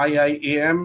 IIAM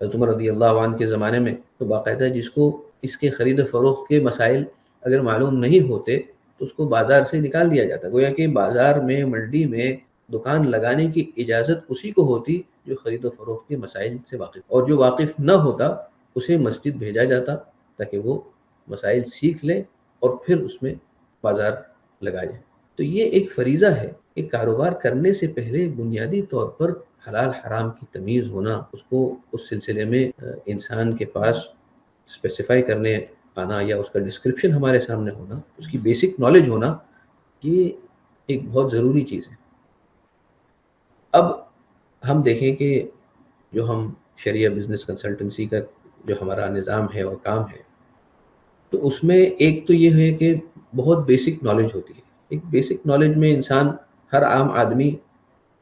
حضرت عمر رضی اللہ عنہ کے زمانے میں تو باقاعدہ جس کو اس کے خرید و فروخت کے مسائل اگر معلوم نہیں ہوتے تو اس کو بازار سے نکال دیا جاتا، گویا کہ بازار میں، منڈی میں دکان لگانے کی اجازت اسی کو ہوتی جو خرید و فروخت کے مسائل سے واقف، اور جو واقف نہ ہوتا اسے مسجد بھیجا جاتا تاکہ وہ مسائل سیکھ لے اور پھر اس میں بازار لگا جائے۔ تو یہ ایک فریضہ ہے کہ کاروبار کرنے سے پہلے بنیادی طور پر حلال حرام کی تمیز ہونا، اس کو اس سلسلے میں انسان کے پاس اسپیسیفائی کرنے آنا یا اس کا ڈسکرپشن ہمارے سامنے ہونا، اس کی بیسک نالج ہونا، یہ ایک بہت ضروری چیز ہے۔ اب ہم دیکھیں کہ جو ہم شریعہ بزنس کنسلٹنسی کا جو ہمارا نظام ہے اور کام ہے، تو اس میں ایک تو یہ ہے کہ بہت بیسک نالج ہوتی ہے۔ ایک بیسک نالج میں انسان، ہر عام آدمی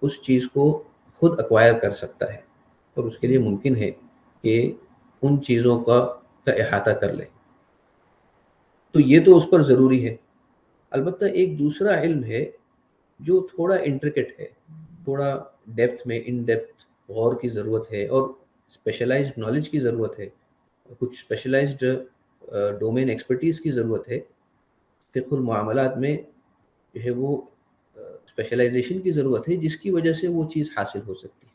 اس چیز کو خود ایکوائر کر سکتا ہے اور اس کے لیے ممکن ہے کہ ان چیزوں کا احاطہ کر لے، تو یہ تو اس پر ضروری ہے۔ البتہ ایک دوسرا علم ہے جو تھوڑا انٹرکٹ ہے، تھوڑا ڈیپتھ میں، ان ڈیپتھ غور کی ضرورت ہے اور اسپیشلائزڈ نالج کی ضرورت ہے، کچھ اسپیشلائزڈ ڈومین ایکسپرٹیز کی ضرورت ہے۔ فقہ المعاملات میں جو ہے وہ اسپیشلائزیشن کی ضرورت ہے جس کی وجہ سے وہ چیز حاصل ہو سکتی ہے۔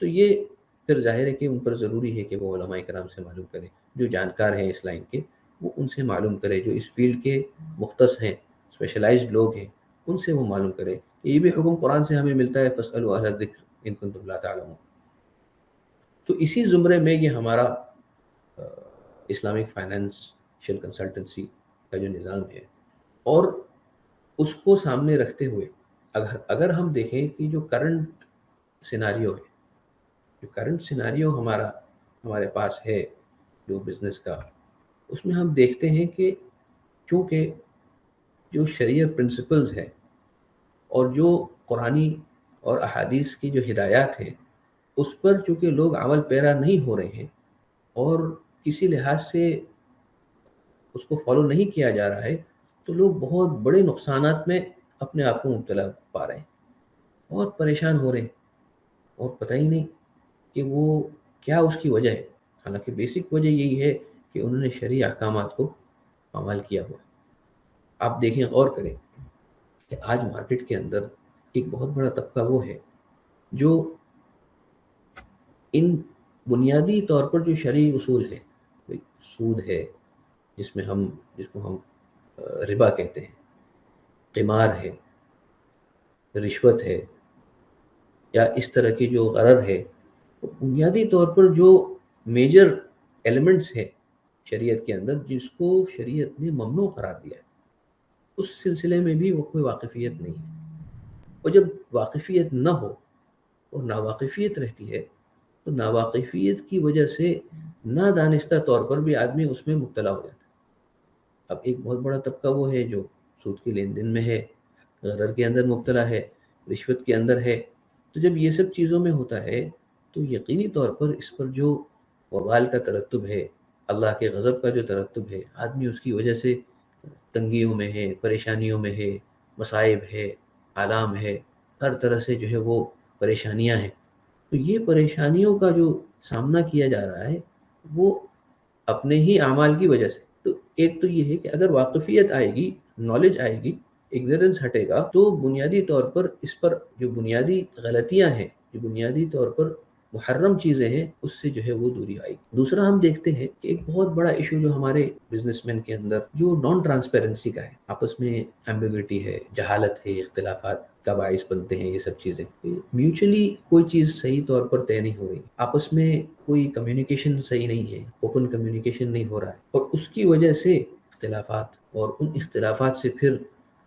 تو یہ پھر ظاہر ہے کہ ان پر ضروری ہے کہ وہ علماء کرام سے معلوم کریں، جو جانکار ہیں اس لائن کے وہ ان سے معلوم کرے، جو اس فیلڈ کے مختص ہیں، اسپیشلائزڈ لوگ ہیں، ان سے وہ معلوم کرے۔ یہ بھی حکم قرآن سے ہمیں ملتا ہے، فاسألوا اہل الذکر ان کنتم لا تعلمون۔ تو اسی زمرے میں یہ ہمارا اسلامک فائنینشیل کنسلٹنسی کا جو نظام ہے، اور اس کو سامنے رکھتے ہوئے اگر ہم دیکھیں کہ جو کرنٹ سیناریو ہے، جو کرنٹ سیناریو ہمارے پاس ہے جو بزنس کا، اس میں ہم دیکھتے ہیں کہ چونکہ جو شریعہ پرنسپلز ہیں اور جو قرآنی اور احادیث کی جو ہدایات ہیں اس پر چونکہ لوگ عمل پیرا نہیں ہو رہے ہیں اور کسی لحاظ سے اس کو فالو نہیں کیا جا رہا ہے، تو لوگ بہت بڑے نقصانات میں اپنے آپ کو مبتلا پا رہے ہیں، بہت پریشان ہو رہے ہیں اور پتہ ہی نہیں کہ وہ کیا اس کی وجہ ہے۔ حالانکہ بیسک وجہ یہی ہے کہ انہوں نے شرعی احکامات کو عمل کیا ہوا ہے۔ آپ دیکھیں، غور کریں کہ آج مارکیٹ کے اندر ایک بہت بڑا طبقہ وہ ہے جو ان بنیادی طور پر جو شرعی اصول ہے، سود ہے جس کو ہم ربا کہتے ہیں، قمار ہے، رشوت ہے، یا اس طرح کی جو غرر ہے، بنیادی طور پر جو میجر ایلیمنٹس ہیں شریعت کے اندر جس کو شریعت نے ممنوع قرار دیا ہے، اس سلسلے میں بھی وہ کوئی واقفیت نہیں ہے۔ اور جب واقفیت نہ ہو اور ناواقفیت رہتی ہے تو ناواقفیت کی وجہ سے نادانستہ طور پر بھی آدمی اس میں مبتلا ہو جاتا ہے۔ اب ایک بہت بڑا طبقہ وہ ہے جو سود کے لین دین میں ہے، غرر کے اندر مبتلا ہے، رشوت کے اندر ہے۔ تو جب یہ سب چیزوں میں ہوتا ہے تو یقینی طور پر اس پر جو وبال کا ترتب ہے، اللہ کے غضب کا جو ترتب ہے، آدمی اس کی وجہ سے تنگیوں میں ہے، پریشانیوں میں ہے، مصائب ہے، آلام ہے، ہر طرح سے جو ہے وہ پریشانیاں ہیں۔ تو یہ پریشانیوں کا جو سامنا کیا جا رہا ہے وہ اپنے ہی اعمال کی وجہ سے۔ تو ایک تو یہ ہے کہ اگر واقفیت آئے گی، نالج آئے گی، اگنورنس ہٹے گا، تو بنیادی طور پر اس پر جو بنیادی غلطیاں ہیں، جو بنیادی طور پر محرم چیزیں ہیں، اس سے جو ہے وہ دوری آئے گی۔ دوسرا ہم دیکھتے ہیں کہ ایک بہت بڑا ایشو جو ہمارے بزنس مین کے اندر جو نان ٹرانسپیرنسی کا ہے، آپس میں ایمبیگوٹی ہے، جہالت ہے، اختلافات کا باعث بنتے ہیں یہ سب چیزیں۔ میوچلی کوئی چیز صحیح طور پر طے نہیں ہو رہی، آپس میں کوئی کمیونیکیشن صحیح نہیں ہے، اوپن کمیونیکیشن نہیں ہو رہا ہے، اور اس کی وجہ سے اختلافات، اور ان اختلافات سے پھر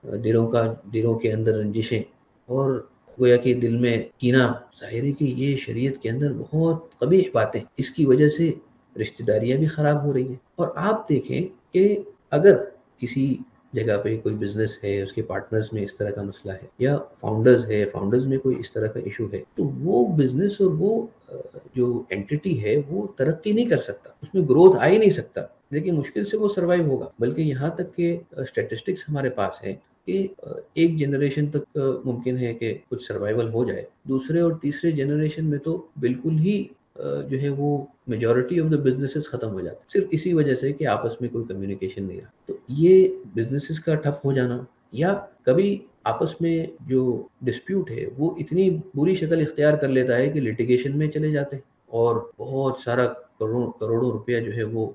دلوں کے اندر رنجشیں، اور گویا کہ دل میں کینہ۔ ظاہر ہے کہ یہ شریعت کے اندر بہت قبیح باتیں، اس کی وجہ سے رشتہ داریاں بھی خراب ہو رہی ہیں۔ اور آپ دیکھیں کہ اگر کسی جگہ پہ کوئی بزنس ہے، اس کے پارٹنرز میں اس طرح کا مسئلہ ہے، یا فاؤنڈرز میں کوئی اس طرح کا ایشو ہے، تو وہ بزنس اور وہ جو اینٹیٹی ہے وہ ترقی نہیں کر سکتا، اس میں گروتھ آ ہی نہیں سکتا، لیکن مشکل سے وہ سروائیو ہوگا۔ بلکہ یہاں تک کہ اسٹیٹسٹکس ہمارے پاس ہیں کہ ایک جنریشن تک ممکن ہے کہ کچھ سروائیول ہو جائے، دوسرے اور تیسرے جنریشن میں تو بالکل ہی جو ہے وہ میجورٹی آف دا بزنسز ختم ہو جاتے ہیں، صرف اسی وجہ سے کہ آپس میں کوئی کمیونیکیشن نہیں رہا۔ تو یہ بزنسز کا ٹھپ ہو جانا، یا کبھی آپس میں جو ڈسپیوٹ ہے وہ اتنی بری شکل اختیار کر لیتا ہے کہ لٹیگیشن میں چلے جاتے ہیں، اور بہت سارا کروڑوں روپیہ جو ہے وہ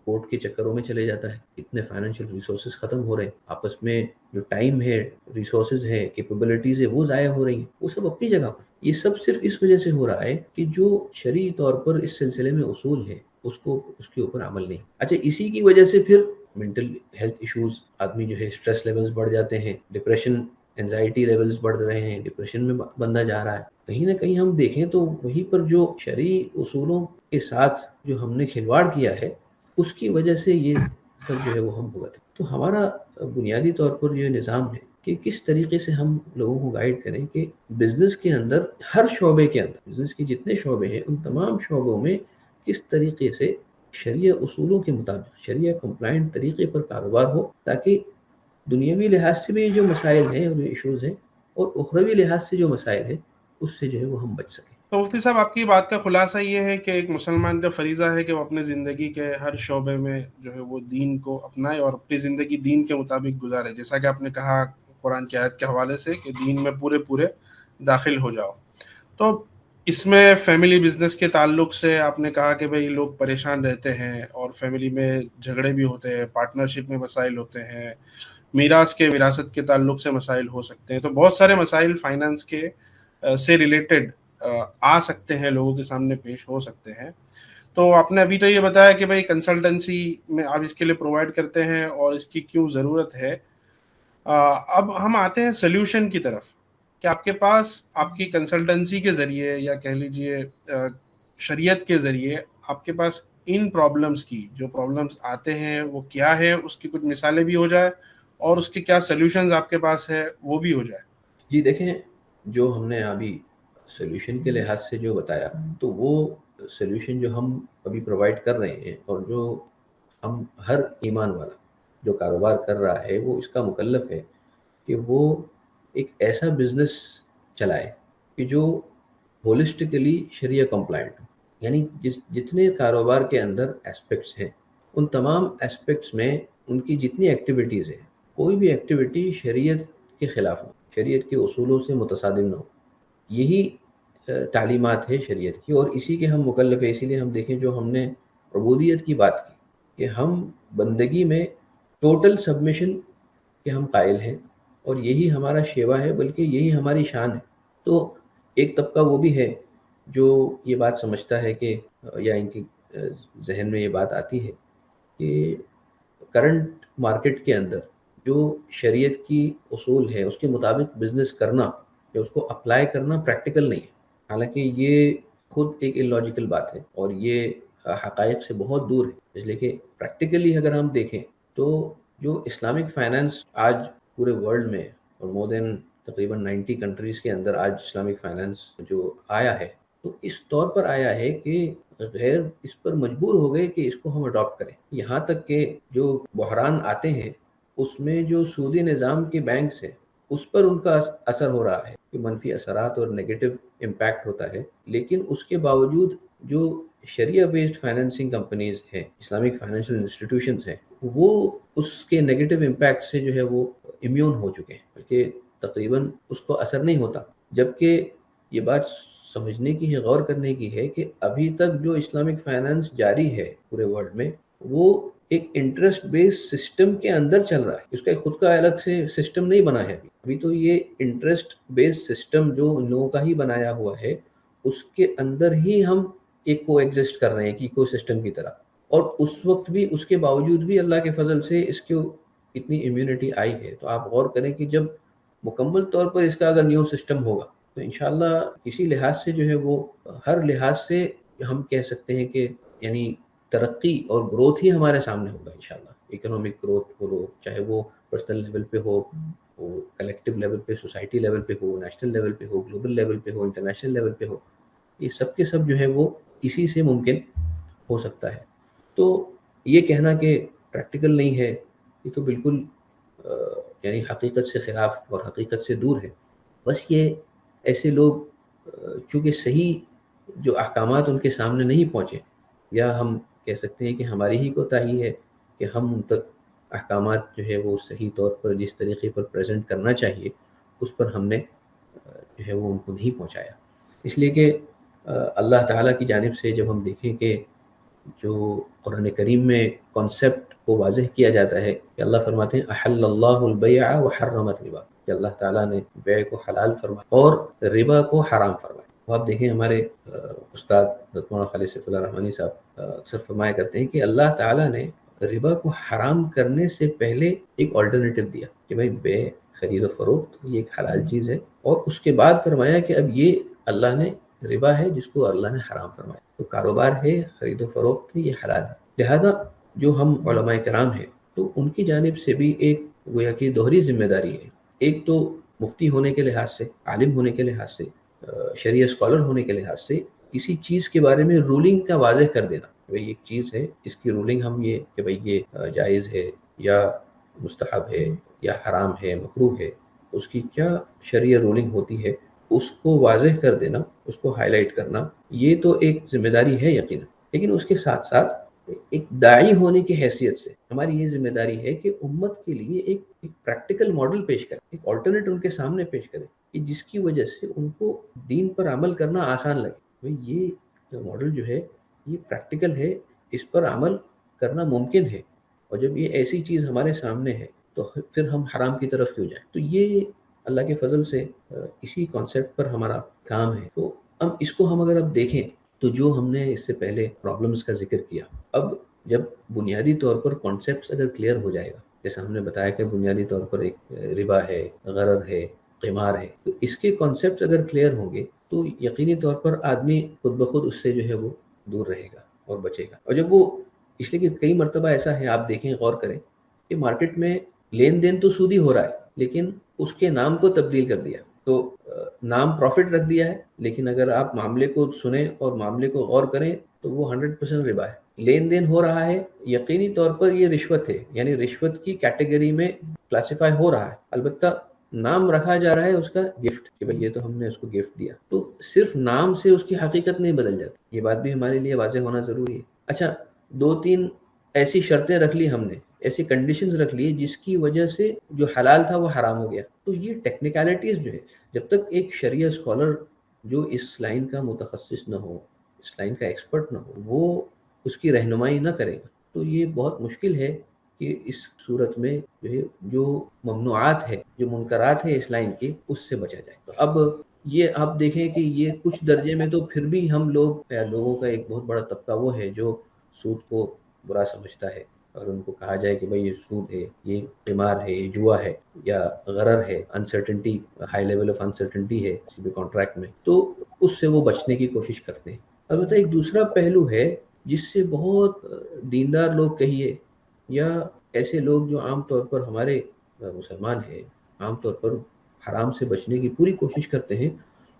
کورٹ کے چکروں میں چلے جاتا ہے، اتنے فائنینشیل ریسورسز ختم ہو رہے ہیں، آپس میں جو ٹائم ہے، ریسورسز ہے، کیپیبلٹیز ہے، وہ ضائع ہو رہی ہیں، وہ سب اپنی جگہ پر۔ یہ سب صرف اس وجہ سے ہو رہا ہے کہ جو شرعی طور پر اس سلسلے میں اصول ہے اس کے اوپر عمل نہیں۔ اچھا، اسی کی وجہ سے پھر مینٹل ہیلتھ ایشوز، آدمی جو ہے اسٹریس لیولز بڑھ جاتے ہیں، ڈپریشن اینزائٹی لیولز بڑھ رہے ہیں، ڈپریشن میں بندہ جا رہا ہے۔ کہیں نہ کہیں ہم دیکھیں تو وہیں پر جو شرعی اصولوں کے ساتھ جو ہم نے کھلواڑ کیا ہے، اس کی وجہ سے یہ سب جو ہے وہ ہم بھگت۔ تو ہمارا بنیادی طور پر یہ نظام ہے کہ کس طریقے سے ہم لوگوں کو گائیڈ کریں کہ بزنس کے اندر، ہر شعبے کے اندر، بزنس کے جتنے شعبے ہیں ان تمام شعبوں میں کس طریقے سے شرعیہ اصولوں کے مطابق، شرعیہ کمپلائنٹ طریقے پر کاروبار ہو، تاکہ دنیاوی لحاظ سے بھی جو مسائل ہیں اور جو ایشوز ہیں، اور اخروی لحاظ سے جو مسائل ہیں، اس سے جو ہے وہ ہم بچ سکیں۔ تو مفتی صاحب، آپ کی بات کا خلاصہ یہ ہے کہ ایک مسلمان کا فریضہ ہے کہ وہ اپنے زندگی کے ہر شعبے میں جو ہے وہ دین کو اپنائے اور اپنی زندگی دین کے مطابق گزارے، جیسا کہ آپ نے کہا قرآن کی آیت کے حوالے سے کہ دین میں پورے داخل ہو جاؤ۔ تو اس میں فیملی بزنس کے تعلق سے آپ نے کہا کہ بھئی لوگ پریشان رہتے ہیں اور فیملی میں جھگڑے بھی ہوتے ہیں، پارٹنرشپ میں مسائل ہوتے ہیں، وراثت کے تعلق سے مسائل ہو سکتے ہیں، تو بہت سارے مسائل فائنانس کے سے ریلیٹڈ آ سکتے ہیں، لوگوں کے سامنے پیش ہو سکتے ہیں۔ تو آپ نے ابھی تو یہ بتایا کہ بھئی کنسلٹنسی میں آپ اس کے لیے پرووائڈ کرتے ہیں اور اس کی کیوں ضرورت ہے۔ اب ہم آتے ہیں سلیوشن کی طرف کہ آپ کے پاس آپ کی کنسلٹنسی کے ذریعے یا کہہ لیجئے شریعت کے ذریعے آپ کے پاس ان پرابلمز کی، جو پرابلمز آتے ہیں وہ کیا ہے، اس کی کچھ مثالیں بھی ہو جائے اور اس کے کیا سلیوشنز آپ کے پاس ہے وہ بھی ہو جائے۔ جی دیکھیں، جو ہم نے ابھی سلیوشن کے لحاظ سے جو بتایا، تو وہ سلیوشن جو ہم ابھی پرووائڈ کر رہے ہیں، اور جو ہم ہر ایمان والا جو کاروبار کر رہا ہے وہ اس کا مکلف ہے کہ وہ ایک ایسا بزنس چلائے کہ جو ہولسٹکلی شریعہ کمپلائنٹ ہو۔ یعنی جتنے کاروبار کے اندر اسپیکٹس ہیں، ان تمام اسپیکٹس میں ان کی جتنی ایکٹیویٹیز ہیں، کوئی بھی ایکٹیویٹی شریعت کے خلاف ہو، شریعت کے اصولوں سے متصادم نہ ہو۔ یہی تعلیمات ہے شریعت کی، اور اسی کے ہم مکلف ہیں۔ اسی لیے ہم دیکھیں، جو ہم نے عبودیت کی بات کی کہ ہم بندگی میں ٹوٹل سبمیشن کے ہم قائل ہیں، اور یہی ہمارا شیوا ہے، بلکہ یہی ہماری شان ہے۔ تو ایک طبقہ وہ بھی ہے جو یہ بات سمجھتا ہے کہ، یا ان کی ذہن میں یہ بات آتی ہے کہ کرنٹ مارکیٹ کے اندر جو شریعت کی اصول ہے اس کے مطابق بزنس کرنا یا اس کو اپلائی کرنا پریکٹیکل نہیں ہے۔ حالانکہ یہ خود ایک اللاجیکل بات ہے، اور یہ حقائق سے بہت دور ہے، اس لیے کہ پریکٹیکلی اگر ہم دیکھیں تو جو اسلامک فائنانس آج پورے ورلڈ میں، اور مور دین تقریباً 90 کنٹریز کے اندر آج اسلامک فائنانس جو آیا ہے، تو اس طور پر آیا ہے کہ غیر اس پر مجبور ہو گئے کہ اس کو ہم اڈاپٹ کریں۔ یہاں تک کہ جو بحران آتے ہیں اس میں جو سودی نظام کے بینکس ہیں، اس پر ان کا اثر ہو رہا ہے، کہ منفی اثرات اور نیگیٹو امپیکٹ ہوتا ہے، لیکن اس کے باوجود جو شریعہ بیسڈ فائنینسنگ کمپنیز ہیں، اسلامک فائنینشیل انسٹیٹیوشنز ہیں، وہ اس کے نیگیٹو امپیکٹ سے جو ہے وہ امیون ہو چکے ہیں، بلکہ تقریباً اس کو اثر نہیں ہوتا۔ جبکہ یہ بات سمجھنے کی ہے، غور کرنے کی ہے کہ ابھی تک جو اسلامک فائنانس جاری ہے پورے ورلڈ میں، وہ ایک انٹرسٹ بیس سسٹم کے اندر چل رہا ہے، اس کا خود کا الگ سے سسٹم نہیں بنا ہے۔ ابھی تو یہ انٹرسٹ بیس سسٹم جو ان لوگوں کا ہی بنایا ہوا ہے، اس کے اندر ہی ہم ایک کو ایگزسٹ کر رہے ہیں، ایک ایکو سسٹم کی طرح۔ اور اس وقت بھی، اس کے باوجود بھی اللہ کے فضل سے اس کو اتنی امیونٹی آئی ہے۔ تو آپ غور کریں کہ جب مکمل طور پر اس کا اگر نیو سسٹم ہوگا تو انشاءاللہ کسی لحاظ سے جو ہے وہ، ہر لحاظ سے ہم کہہ سکتے ہیں کہ یعنی ترقی اور گروتھ ہی ہمارے سامنے ہوگا انشاءاللہ۔ اکنامک گروتھ ہو، چاہے وہ پرسنل لیول پہ ہو، وہ کلیکٹیو لیول پہ، سوسائٹی لیول پہ ہو، نیشنل لیول پہ ہو، گلوبل لیول پہ ہو، انٹرنیشنل لیول پہ ہو، یہ سب کے سب جو ہے وہ اسی سے ممکن ہو سکتا ہے۔ تو یہ کہنا کہ پریکٹیکل نہیں ہے، یہ تو بالکل یعنی حقیقت سے خلاف اور حقیقت سے دور ہے۔ بس یہ ایسے لوگ چونکہ صحیح جو احکامات ان کے سامنے نہیں پہنچے، یا ہم کہہ سکتے ہیں کہ ہماری ہی کوتاہی ہے کہ ہم ان تک احکامات جو ہے وہ صحیح طور پر جس طریقے پر پریزنٹ کرنا چاہیے اس پر ہم نے جو ہے وہ ان کو نہیں پہنچایا. اس لیے کہ اللہ تعالیٰ کی جانب سے جب ہم دیکھیں کہ جو قرآن کریم میں کانسیپٹ کو واضح کیا جاتا ہے کہ اللہ فرماتے ہیں احل اللہ البیع وحرم الربا، کہ اللہ تعالیٰ نے بیع کو حلال فرمایا اور ربا کو حرام فرمایا. تو آپ دیکھیں ہمارے استاد مولانا خالد سیف اللہ رحمانی صاحب اکثر فرمایا کرتے ہیں کہ اللہ تعالیٰ نے ربا کو حرام کرنے سے پہلے ایک آلٹرنیٹو دیا کہ بھائی بیع، خرید و فروخت یہ ایک حلال چیز ہے، اور اس کے بعد فرمایا کہ اب یہ اللہ نے ربا ہے جس کو اللہ نے حرام فرمایا. تو کاروبار ہے، خرید و فروخت ہے، یہ حلال ہے. لہذا جو ہم علماء کرام ہیں تو ان کی جانب سے بھی ایک گویا کہ دوہری ذمہ داری ہے. ایک تو مفتی ہونے کے لحاظ سے، عالم ہونے کے لحاظ سے، شریعہ اسکالر ہونے کے لحاظ سے کسی چیز کے بارے میں رولنگ کا واضح کر دینا کہ بھئی ایک چیز ہے اس کی رولنگ ہم یہ کہ بھئی یہ جائز ہے یا مستحب ہے یا حرام ہے، مکروہ ہے، اس کی کیا شرعی رولنگ ہوتی ہے اس کو واضح کر دینا، اس کو ہائی لائٹ کرنا، یہ تو ایک ذمہ داری ہے یقینا. لیکن اس کے ساتھ ساتھ ایک داعی ہونے کی حیثیت سے ہماری یہ ذمہ داری ہے کہ امت کے لیے ایک پریکٹیکل ماڈل پیش کرے، ایک آلٹرنیٹ ان کے سامنے پیش کرے کہ جس کی وجہ سے ان کو دین پر عمل کرنا آسان لگے. بھئی یہ ماڈل جو ہے یہ پریکٹیکل ہے، اس پر عمل کرنا ممکن ہے، اور جب یہ ایسی چیز ہمارے سامنے ہے تو پھر ہم حرام کی طرف کیوں جائیں. تو یہ اللہ کے فضل سے اسی کانسیپٹ پر ہمارا کام ہے. تو اب اس کو ہم اگر اب دیکھیں تو جو ہم نے اس سے پہلے پرابلمز کا ذکر کیا، اب جب بنیادی طور پر کانسیپٹس اگر کلیئر ہو جائے گا، جیسے ہم نے بتایا کہ بنیادی طور پر ایک ربا ہے، غرر ہے، قمار ہے، تو اس کے کانسیپٹس اگر کلیئر ہوں گے تو یقینی طور پر آدمی خود بخود اس سے جو ہے وہ دور رہے گا اور بچے گا. اور جب وہ اس لیے کہ کئی مرتبہ ایسا ہے، آپ دیکھیں غور کریں کہ مارکیٹ میں لین دین تو سودی ہو رہا ہے لیکن اس کے نام کو تبدیل کر دیا. تو نام پروفٹ رکھ دیا ہے، لیکن اگر آپ معاملے کو سنیں اور معاملے کو غور کریں تو وہ 100% ربا ہے. لین دین ہو رہا ہے، یقینی طور پر یہ رشوت ہے، یعنی رشوت کی کیٹیگری میں کلاسیفائی ہو رہا ہے. البتہ نام رکھا جا رہا ہے اس کا گفٹ کہ بھئی یہ تو ہم نے اس کو گفٹ دیا. تو صرف نام سے اس کی حقیقت نہیں بدل جاتی، یہ بات بھی ہمارے لیے واضح ہونا ضروری ہے. اچھا، 2-3 ایسی شرطیں رکھ لی ہم نے، ایسی کنڈیشنز رکھ لی جس کی وجہ سے جو حلال تھا وہ حرام ہو گیا. تو یہ ٹیکنیکلٹیز جو ہے، جب تک ایک شریعہ اسکالر جو اس لائن کا متخصص نہ ہو، اس لائن کا ایکسپرٹ نہ ہو، وہ اس کی رہنمائی نہ کرے گا تو یہ بہت مشکل ہے کہ اس صورت میں جو ہے جو ممنوعات ہے، جو منکرات ہے اس لائن کی، اس سے بچا جائے. تو اب یہ آپ دیکھیں کہ یہ کچھ درجے میں تو پھر بھی ہم لوگوں کا ایک بہت بڑا طبقہ وہ ہے جو سود کو برا سمجھتا ہے، اور ان کو کہا جائے کہ بھئی یہ سود ہے، یہ قمار ہے، یہ جوا ہے یا غرر ہے، uncertainty, high level of uncertainty ہے کسی بھی کانٹریکٹ میں، تو اس سے وہ بچنے کی کوشش کرتے ہیں. البتہ ایک دوسرا پہلو ہے جس سے بہت دیندار لوگ کہیے یا ایسے لوگ جو عام طور پر ہمارے مسلمان ہیں، عام طور پر حرام سے بچنے کی پوری کوشش کرتے ہیں،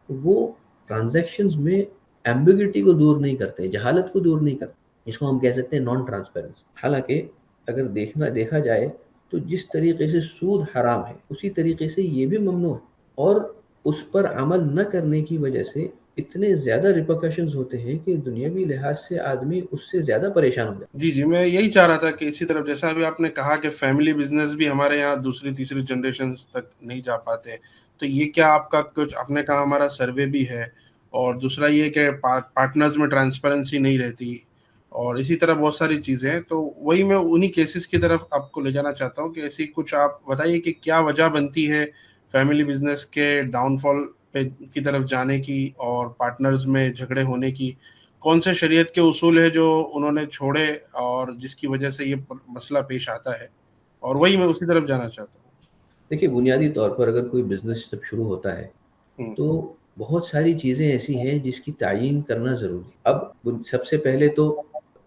وہ ٹرانزیکشنز میں ایمبیگوٹی کو دور نہیں کرتے، جہالت کو دور نہیں کرتے، جس کو ہم کہہ سکتے ہیں نان ٹرانسپیرنسی. حالانکہ اگر دیکھا جائے تو جس طریقے سے سود حرام ہے اسی طریقے سے یہ بھی ممنوع ہے، اور اس پر عمل نہ کرنے کی وجہ سے اتنے زیادہ ریپرکشنز ہوتے ہیں کہ دنیاوی لحاظ سے آدمی اس سے زیادہ پریشان ہو جاتا ہے. جی میں یہی چاہ رہا تھا کہ اسی طرف جیسا ابھی آپ نے کہا کہ فیملی بزنس بھی ہمارے یہاں دوسری تیسری جنریشن تک نہیں جا پاتے، تو یہ کیا آپ کا کچھ، آپ نے کہا ہمارا سروے بھی ہے، اور دوسرا یہ کہ پارٹنرز میں ٹرانسپیرنسی نہیں رہتی، اور اسی طرح بہت ساری چیزیں ہیں. تو وہی میں انہی کیسز کی طرف آپ کو لے جانا چاہتا ہوں کہ ایسی کچھ آپ بتائیے کہ کیا وجہ بنتی ہے فیملی بزنس کے ڈاؤن فال کی طرف جانے کی اور پارٹنرز میں جھگڑے ہونے کی. کون سے شریعت کے اصول ہے جو انہوں نے چھوڑے اور جس کی وجہ سے یہ مسئلہ پیش آتا ہے، اور وہی میں اسی طرف جانا چاہتا دیکھیے بنیادی طور پر اگر کوئی بزنس جب شروع ہوتا ہے ہوں. تو بہت ساری چیزیں ایسی ہیں جس کی تعیین کرنا ضروری ہے. اب سب سے پہلے تو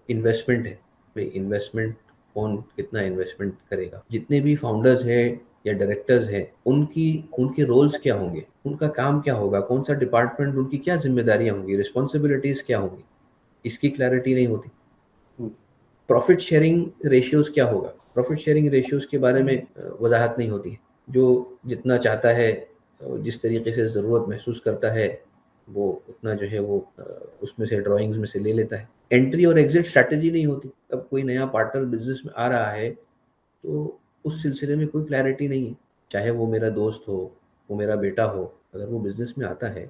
انویسٹمنٹ ہے. بھئی انویسٹمنٹ کون کتنا انویسٹمنٹ کرے گا، جتنے بھی فاؤنڈرز ہیں یا ڈائریکٹرز ہیں ان کے رولز کیا ہوں گے، ان کا کام کیا ہوگا، کون سا ڈپارٹمنٹ، ان کی کیا ذمہ داریاں ہوں گی، رسپانسبلٹیز کیا ہوں گی، اس کی کلیئرٹی نہیں ہوتی. ہوں. پروفٹ شیئرنگ ریشیوز کیا ہوگا، پروفٹ شیئرنگ ریشیوز کے بارے میں وضاحت نہیں ہوتی ہے. جو جتنا چاہتا ہے، جس طریقے سے ضرورت محسوس کرتا ہے وہ اتنا جو ہے وہ اس میں سے ڈرائنگز میں سے لے لیتا ہے. انٹری اور ایگزٹ اسٹریٹجی نہیں ہوتی. اب کوئی نیا پارٹنر بزنس میں آ رہا ہے تو اس سلسلے میں کوئی کلیئرٹی نہیں ہے. چاہے وہ میرا دوست ہو، وہ میرا بیٹا ہو، اگر وہ بزنس میں آتا ہے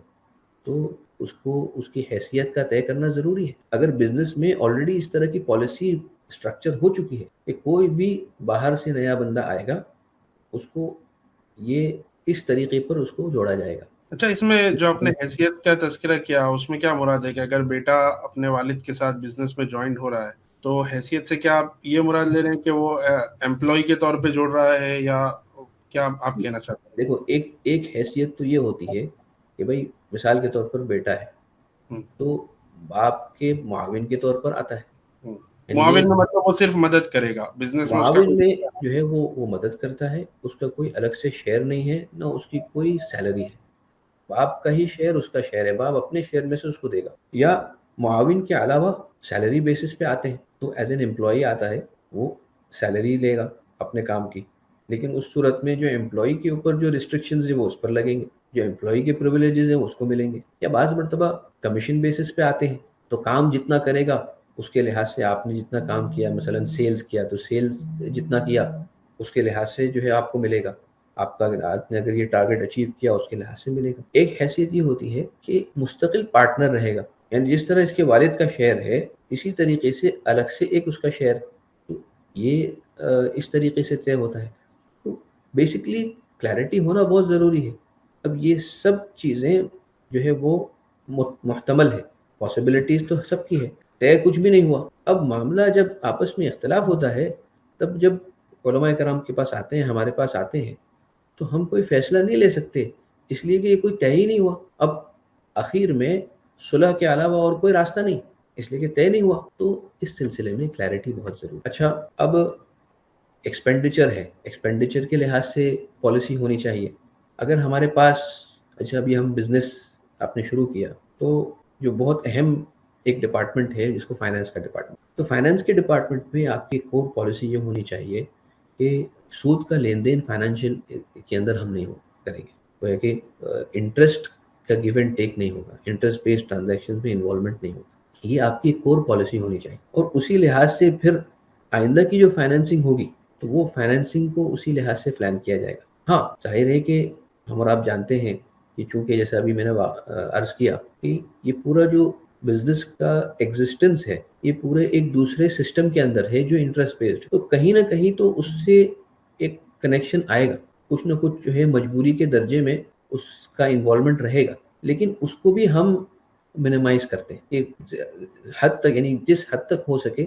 تو اس کو اس کی حیثیت کا طے کرنا ضروری ہے. اگر بزنس میں آلریڈی اس طرح کی پالیسی اسٹرکچر ہو چکی ہے کہ کوئی بھی باہر سے نیا بندہ آئے گا، اس کو یہ اس طریقے پر اس کو جوڑا جائے گا. اچھا، اس میں جو آپ نے حیثیت کا تذکرہ کیا اس میں کیا مراد ہے کہ اگر بیٹا اپنے والد کے ساتھ بزنس میں جوائن ہو رہا ہے تو حیثیت سے کیا آپ یہ مراد لے رہے ہیں کہ وہ امپلائی کے طور پہ جوڑ رہا ہے، یا کیا آپ کہنا چاہتے ہیں اس دیکھو، ایک حیثیت تو یہ ہوتی ہے کہ بھائی مثال کے طور پر بیٹا ہے میں؟ تو باپ کے معاون کے طور پر آتا ہے. یعنی یہ معاون میں مطلب وہ صرف مدد کرے گا بزنس میں، اس کا معاون کوئی؟ میں جو ہے وہ مدد کرتا ہے. اس کا کوئی الگ سے شیئر نہیں ہے، نہ اس کی کوئی سیلری ہے. باپ کا ہی شیئر اس کا شیئر ہے، باپ اپنے شیئر میں سے اس کو دے گا. یا معاون کے علاوہ سیلری بیسس پہ آتے ہیں تو ایز این امپلائی آتا ہے، وہ سیلری لے گا اپنے کام کی. لیکن اس صورت میں جو امپلائی کے اوپر جو ریسٹرکشنز ہیں وہ اس پر لگیں گے، جو امپلائی کے پریویلیجز ہیں وہ اس کو ملیں گے. یا بعض مرتبہ کمیشن بیسس پہ آتے ہیں تو کام جتنا کرے گا اس کے لحاظ سے، آپ نے جتنا کام کیا، مثلا سیلز کیا تو سیلز جتنا کیا اس کے لحاظ سے جو ہے آپ کو ملے گا. آپ کا آپ نے اگر یہ ٹارگیٹ اچیو کیا اس کے لحاظ سے ملے گا. ایک حیثیت یہ ہوتی ہے کہ مستقل پارٹنر رہے گا، یعنی جس طرح اس کے والد کا شیئر ہے اسی طریقے سے الگ سے ایک اس کا شیئر. تو یہ اس طریقے سے طے ہوتا ہے. تو بیسکلی کلیئرٹی ہونا بہت ضروری ہے. اب یہ سب چیزیں جو ہے وہ محتمل ہے، پاسبلٹیز تو سب کی ہے، طے کچھ بھی نہیں ہوا. اب معاملہ جب آپس میں اختلاف ہوتا ہے تب جب علماء کرام کے پاس آتے ہیں، ہمارے پاس آتے ہیں، تو ہم کوئی فیصلہ نہیں لے سکتے اس لیے کہ یہ کوئی طے ہی نہیں ہوا. اب اخیر میں صلح کے علاوہ اور کوئی راستہ نہیں اس لیے کہ طے نہیں ہوا. تو اس سلسلے میں کلیئرٹی بہت ضروری. اچھا، اب ایکسپینڈیچر ہے، ایکسپینڈیچر کے لحاظ سے پالیسی ہونی چاہیے. اگر ہمارے پاس، اچھا ابھی ہم بزنس آپ نے شروع کیا تو جو بہت اہم ایک ڈپارٹمنٹ ہے جس کو فائنانس کا ڈپارٹمنٹ، تو فائنانس کے ڈپارٹمنٹ میں آپ کی کور پالیسی یہ ہونی چاہیے کہ سود کا لین دین فائنینشیل کے اندر ہم نہیں کریں گے. وہ ہے کہ انٹرسٹ کا گیو اینڈ ٹیک نہیں ہوگا، انٹرسٹ بیسڈ ٹرانزیکشن میں انوالومنٹ نہیں ہوگا. یہ آپ کی کور پالیسی ہونی چاہیے. اور اسی لحاظ سے پھر آئندہ کی جو فائنینسنگ ہوگی تو وہ فائنینسنگ کو اسی لحاظ سے پلان کیا جائے گا. ہاں ظاہر ہے کہ ہم اور آپ جانتے ہیں کہ چونکہ جیسا ابھی میں نے عرض کیا کہ یہ پورا جو بزنس کا ایگزسٹنس ہے یہ پورے ایک دوسرے سسٹم کے اندر ہے جو انٹرسٹ بیسڈ ہے. تو کہیں نہ کہیں تو اس سے ایک کنیکشن آئے گا، کچھ نہ کچھ جو ہے مجبوری کے درجے میں اس کا انوالومنٹ رہے گا. لیکن اس کو بھی ہم منیمائز کرتے ہیں کہ حد تک، یعنی جس حد تک ہو سکے،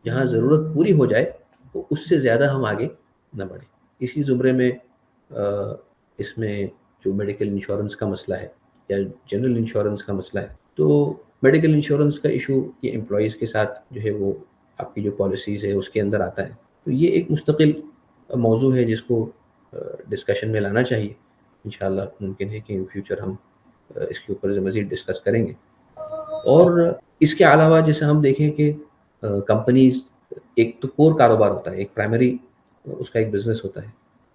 جہاں ضرورت پوری ہو جائے تو اس سے زیادہ ہم آگے نہ بڑھیں. اسی زمرے میں اس میں جو میڈیکل انشورنس کا مسئلہ ہے یا جنرل انشورنس کا مسئلہ ہے، تو میڈیکل انشورنس کا ایشو یہ امپلائیز کے ساتھ جو ہے وہ آپ کی جو پالیسیز ہے اس کے اندر آتا ہے. تو یہ ایک مستقل موضوع ہے جس کو ڈسکشن میں لانا چاہیے. انشاءاللہ ممکن ہے کہ ان فیوچر ہم اس کے اوپر مزید ڈسکس کریں گے. اور اس کے علاوہ جیسے ہم دیکھیں کہ کمپنیز، ایک تو کور کاروبار ہوتا ہے، ایک پرائمری اس کا ایک بزنس ہوتا ہے،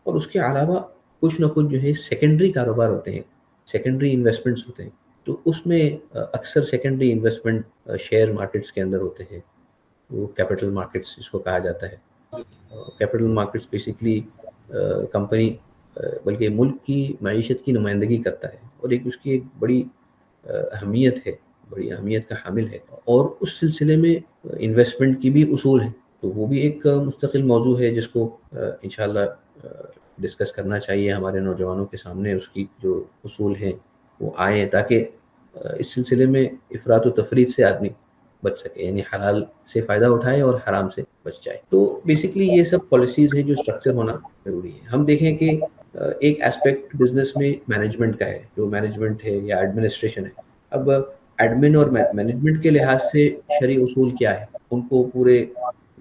اور اس کے علاوہ کچھ نہ کچھ جو ہے سیکنڈری کاروبار ہوتے ہیں، سیکنڈری انویسٹمنٹس ہوتے ہیں. تو اس میں اکثر سیکنڈری انویسٹمنٹ شیئر مارکیٹس کے اندر ہوتے ہیں، وہ کیپٹل مارکیٹس جس کو کہا جاتا ہے. کیپٹل مارکیٹس بیسکلی کمپنی بلکہ ملک کی معیشت کی نمائندگی کرتا ہے اور ایک اس کی ایک بڑی اہمیت ہے، بڑی اہمیت کا حامل ہے. اور اس سلسلے میں انویسٹمنٹ کی بھی اصول ہیں، تو وہ بھی ایک مستقل موضوع ہے جس کو انشاءاللہ ڈسکس کرنا چاہیے ہمارے نوجوانوں کے سامنے. اس کی جو اصول ہیں وہ آئیں تاکہ اس سلسلے میں افراط و تفریط سے آدمی بچ سکے، یعنی حلال سے فائدہ اٹھائے اور حرام سے بچ جائے. تو بیسکلی یہ سب پالیسیز ہے جو اسٹرکچر ہونا ضروری ہے. ہم دیکھیں کہ ایک اسپیکٹ بزنس میں مینجمنٹ کا ہے، جو مینجمنٹ ہے یا ایڈمنسٹریشن ہے. اب ایڈمن اور مینجمنٹ کے لحاظ سے شرعی اصول کیا ہے؟ ان کو پورے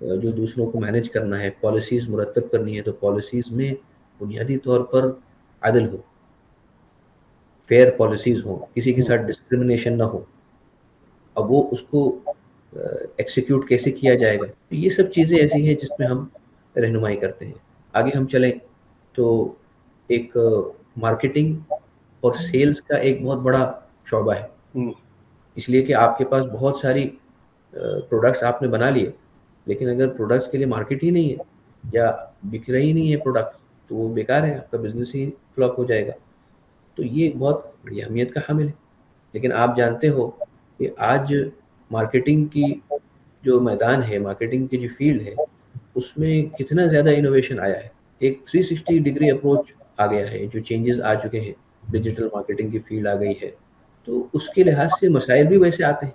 جو دوسروں کو مینیج کرنا ہے، پالیسیز مرتب کرنی ہے، تو پالیسیز میں بنیادی طور پر عدل ہو، فیئر پالیسیز ہوں، کسی کے ساتھ ڈسکرمنیشن نہ ہو. اب وہ اس کو ایکسیکیوٹ کیسے کیا جائے گا؟ تو یہ سب چیزیں ایسی ہیں جس میں ہم رہنمائی کرتے ہیں. آگے ہم چلیں تو ایک مارکیٹنگ اور سیلز کا ایک بہت بڑا شعبہ ہے، اس لیے کہ آپ کے پاس بہت ساری پروڈکٹس آپ نے بنا لیے، لیکن اگر پروڈکٹس کے لیے مارکیٹ ہی نہیں ہے یا بک رہی نہیں ہے پروڈکٹس، تو وہ بیکار ہے، آپ کا بزنس ہی فلاپ ہو جائے گا. تو یہ ایک بہت بڑی اہمیت کا حامل ہے. لیکن آپ جانتے ہو کہ آج مارکیٹنگ کی جو میدان ہے، مارکیٹنگ کی جو فیلڈ ہے، اس میں کتنا زیادہ انوویشن آیا ہے. ایک 360 ڈگری اپروچ آ گیا ہے، جو چینجز آ چکے ہیں، ڈیجیٹل مارکیٹنگ کی فیلڈ آ گئی ہے. تو اس کے لحاظ سے مسائل بھی ویسے آتے ہیں.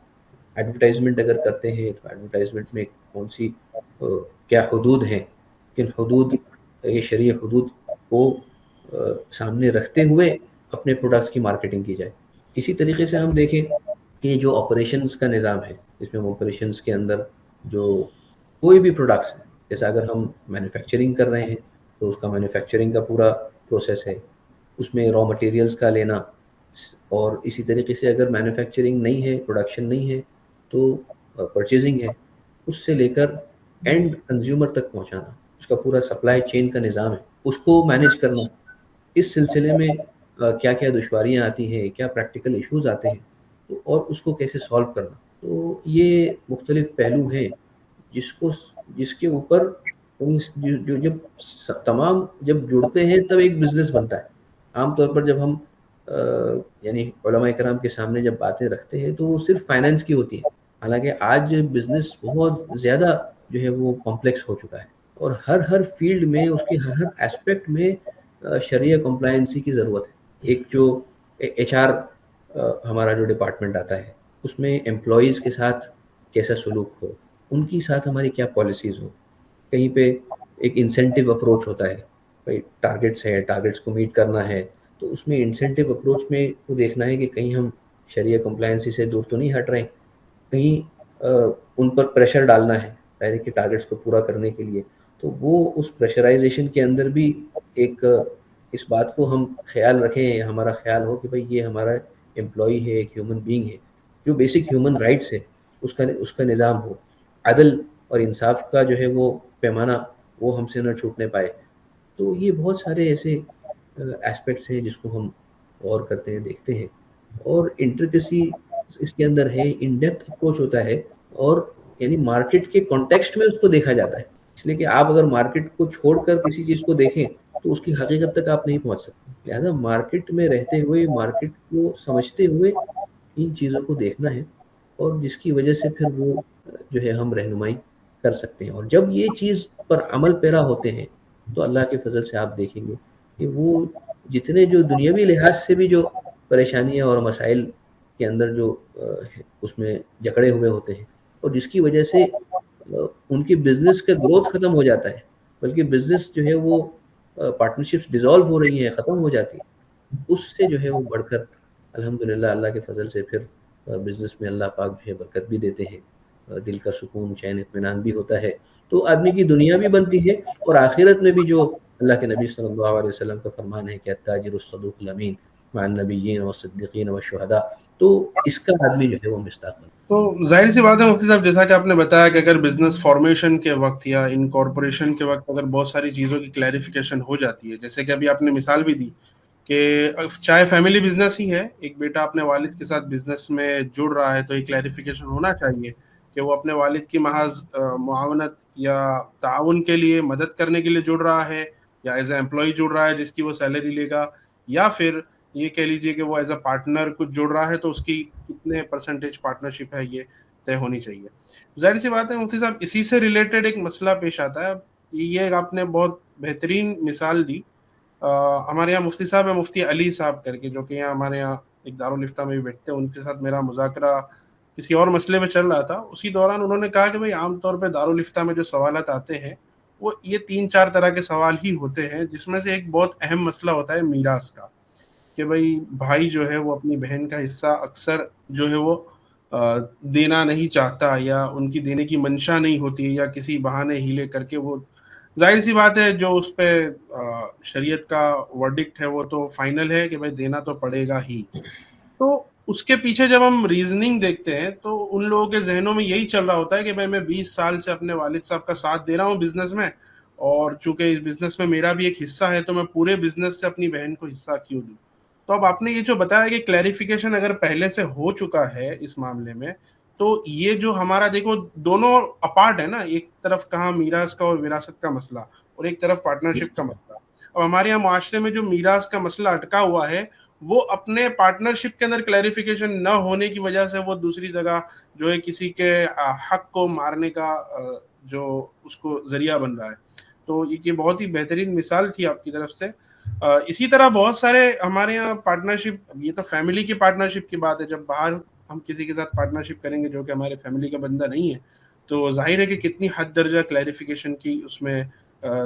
ایڈورٹائزمنٹ اگر کرتے ہیں تو ایڈورٹائزمنٹ میں کون سی کیا حدود ہیں، کن حدود، یہ شرعی حدود کو سامنے رکھتے ہوئے اپنے پروڈکٹس کی مارکیٹنگ کی جائے. اسی طریقے سے ہم دیکھیں کہ جو آپریشنس کا نظام ہے، جس میں آپریشنس کے اندر جو کوئی بھی پروڈکٹس ہے، جیسا اگر ہم مینوفیکچرنگ کر رہے ہیں تو اس کا مینوفیکچرنگ کا پورا پروسیس ہے، اس میں را مٹیریلز کا لینا، اور اسی طریقے سے اگر مینوفیکچرنگ نہیں ہے، پروڈکشن نہیں ہے، تو پرچیزنگ ہے، اس سے لے کر اینڈ کنزیومر تک پہنچانا، اس کا پورا سپلائی چین کا نظام ہے، اس کو مینیج کرنا. اس سلسلے میں کیا کیا دشواریاں آتی ہیں، کیا پریکٹیکل ایشوز آتے ہیں، اور اس کو کیسے سالو کرنا. تو یہ مختلف پہلو ہیں جس کے اوپر جب تمام جب جڑتے ہیں تب ایک بزنس بنتا ہے. عام طور پر جب ہم یعنی علماء کرام کے سامنے جب باتیں رکھتے ہیں تو وہ صرف فائنینس کی ہوتی ہیں، حالانکہ آج بزنس بہت زیادہ جو ہے وہ کمپلیکس ہو چکا ہے، اور ہر فیلڈ میں، اس کے ہر ایسپیکٹ میں شرعیہ کمپلائنسی کی ضرورت ہے. ایک جو ایچ آر ہمارا جو ڈپارٹمنٹ آتا ہے، اس میں امپلائیز کے ساتھ کیسا سلوک ہو، ان کے ساتھ ہماری کیا پالیسیز ہو. کہیں پہ ایک انسینٹیو اپروچ ہوتا ہے، بھائی ٹارگیٹس ہیں، ٹارگیٹس کو میٹ کرنا ہے، تو اس میں انسینٹیو اپروچ میں وہ دیکھنا ہے کہ کہیں ہم شرعیہ کمپلائنسی سے دور تو نہیں ہٹ رہے ہیں، کہیں ان پر پریشر ڈالنا ہے پہلے کے ٹارگیٹس کو پورا کرنے کے لیے. تو وہ اس پریشرائزیشن کے اندر بھی ایک اس بات کو ہم خیال رکھیں، ہمارا خیال ہو کہ بھائی یہ ہمارا امپلائی ہے، ایک ہیومن بینگ ہے، جو بیسک ہیومن رائٹس ہے اس کا نظام ہو، عدل اور انصاف کا جو ہے وہ پیمانہ وہ ہم سے نہ چھوٹنے پائے. تو یہ بہت سارے ایسے ایسپیکٹس ہیں جس کو ہم غور کرتے ہیں، دیکھتے ہیں، اور انٹرکسی اس کے اندر ہے، ان ڈیپتھ اپروچ ہوتا ہے، اور یعنی مارکیٹ کے کانٹیکسٹ میں اس کو دیکھا جاتا ہے. اس لیے کہ آپ اگر مارکیٹ کو چھوڑ کر کسی چیز کو دیکھیں تو اس کی حقیقت تک آپ نہیں پہنچ سکتے. لہذا مارکیٹ میں رہتے ہوئے، مارکیٹ کو سمجھتے ہوئے ان چیزوں کو دیکھنا ہے، اور جس کی وجہ سے پھر وہ جو ہے ہم رہنمائی کر سکتے ہیں. اور جب یہ چیز پر عمل پیرا ہوتے ہیں تو اللہ کے فضل سے آپ دیکھیں گے کہ وہ جتنے جو دنیاوی لحاظ سے بھی جو پریشانیاں اور مسائل کے اندر جو اس میں جکڑے ہوئے ہوتے ہیں، اور جس کی وجہ سے ان کی بزنس کا گروتھ ختم ہو جاتا ہے، بلکہ بزنس جو ہے وہ پارٹنرشپس ڈیزالو ہو رہی ہیں، ختم ہو جاتی ہے، اس سے جو ہے وہ بڑھ کر الحمدللہ اللہ کے فضل سے پھر بزنس میں اللہ پاک جو ہے برکت بھی دیتے ہیں، دل کا سکون، چین، اطمینان بھی ہوتا ہے. تو آدمی کی دنیا بھی بنتی ہے، اور آخرت میں بھی جو اللہ کے نبی صلی اللہ علیہ وسلم کا فرمان ہے کہ التاجر الصدوق الامین مع النبیین والصدیقین والشہداء، تو اس کا آدمی جو ہے وہ مصداق بنتا ہے. تو ظاہر سی بات ہے مفتی صاحب، جیسا کہ آپ نے بتایا کہ اگر بزنس فارمیشن کے وقت یا انکارپوریشن کے وقت اگر بہت ساری چیزوں کی کلیریفیکیشن ہو جاتی ہے، جیسے کہ ابھی آپ نے مثال بھی دی کہ چاہے فیملی بزنس ہی ہے، ایک بیٹا اپنے والد کے ساتھ بزنس میں جڑ رہا ہے، تو ایک کلیریفیکیشن ہونا چاہیے کہ وہ اپنے والد کی محض معاونت یا تعاون کے لیے، مدد کرنے کے لیے جڑ رہا ہے، یا ایز اے امپلائی جڑ رہا ہے جس کی وہ سیلری لے گا، یا پھر یہ کہہ لیجیے کہ وہ ایز اے پارٹنر کچھ جڑ رہا ہے، تو اس کی کتنے پرسنٹیج پارٹنرشپ ہے یہ طے ہونی چاہیے. ظاہر سی بات ہے مفتی صاحب، اسی سے ریلیٹڈ ایک مسئلہ پیش آتا ہے. یہ آپ نے بہت بہترین مثال دی. ہمارے یہاں مفتی صاحب ہیں، مفتی علی صاحب کر کے، جو کہ یہاں ہمارے یہاں ایک دارالفتہ میں بھی بیٹھتے ہیں. ان کے ساتھ میرا مذاکرہ کسی اور مسئلے میں چل رہا تھا. اسی دوران انہوں نے کہا کہ بھائی عام طور پہ دارالفتہ میں جو سوالات آتے ہیں وہ یہ 3-4 طرح کے سوال ہی ہوتے ہیں، جس میں سے ایک بہت اہم مسئلہ ہوتا ہے میراث کا، کہ بھائی بھائی جو ہے وہ اپنی بہن کا حصہ اکثر جو ہے وہ دینا نہیں چاہتا، یا ان کی دینے کی منشا نہیں ہوتی، یا کسی بہانے ہیلے کر کے وہ، ظاہر سی بات ہے جو اس پہ شریعت کا ورڈکٹ ہے وہ تو فائنل ہے کہ بھائی دینا تو پڑے گا ہی. تو اس کے پیچھے جب ہم ریزننگ دیکھتے ہیں تو ان لوگوں کے ذہنوں میں یہی چل رہا ہوتا ہے کہ بھائی میں 20 سال سے اپنے والد صاحب کا ساتھ دے رہا ہوں بزنس میں، اور چونکہ اس بزنس میں میرا بھی ایک حصہ ہے، تو میں پورے بزنس سے اپنی بہن کو حصہ کیوں دوں. تو اب آپ نے یہ جو بتایا کہ کلیریفیکیشن اگر پہلے سے ہو چکا ہے اس معاملے میں، تو یہ جو ہمارا دیکھو دونوں اپارٹ ہے نا، ایک طرف کہاں میراث کا اور وراثت کا مسئلہ، اور ایک طرف پارٹنرشپ کا مسئلہ. اب ہمارے یہاں معاشرے میں جو میراث کا مسئلہ اٹکا ہوا ہے، وہ اپنے پارٹنرشپ کے اندر کلیریفیکیشن نہ ہونے کی وجہ سے وہ دوسری جگہ جو ہے کسی کے حق کو مارنے کا جو اس کو ذریعہ بن رہا ہے. تو یہ بہت ہی بہترین مثال تھی آپ کی طرف سے. اسی طرح بہت سارے ہمارے یہاں پارٹنرشپ، یہ تو فیملی کی پارٹنرشپ کی بات ہے، جب باہر ہم کسی کے ساتھ پارٹنرشپ کریں گے جو کہ ہمارے فیملی کا بندہ نہیں ہے، تو ظاہر ہے کہ کتنی حد درجہ کلیریفیکیشن کی اس میں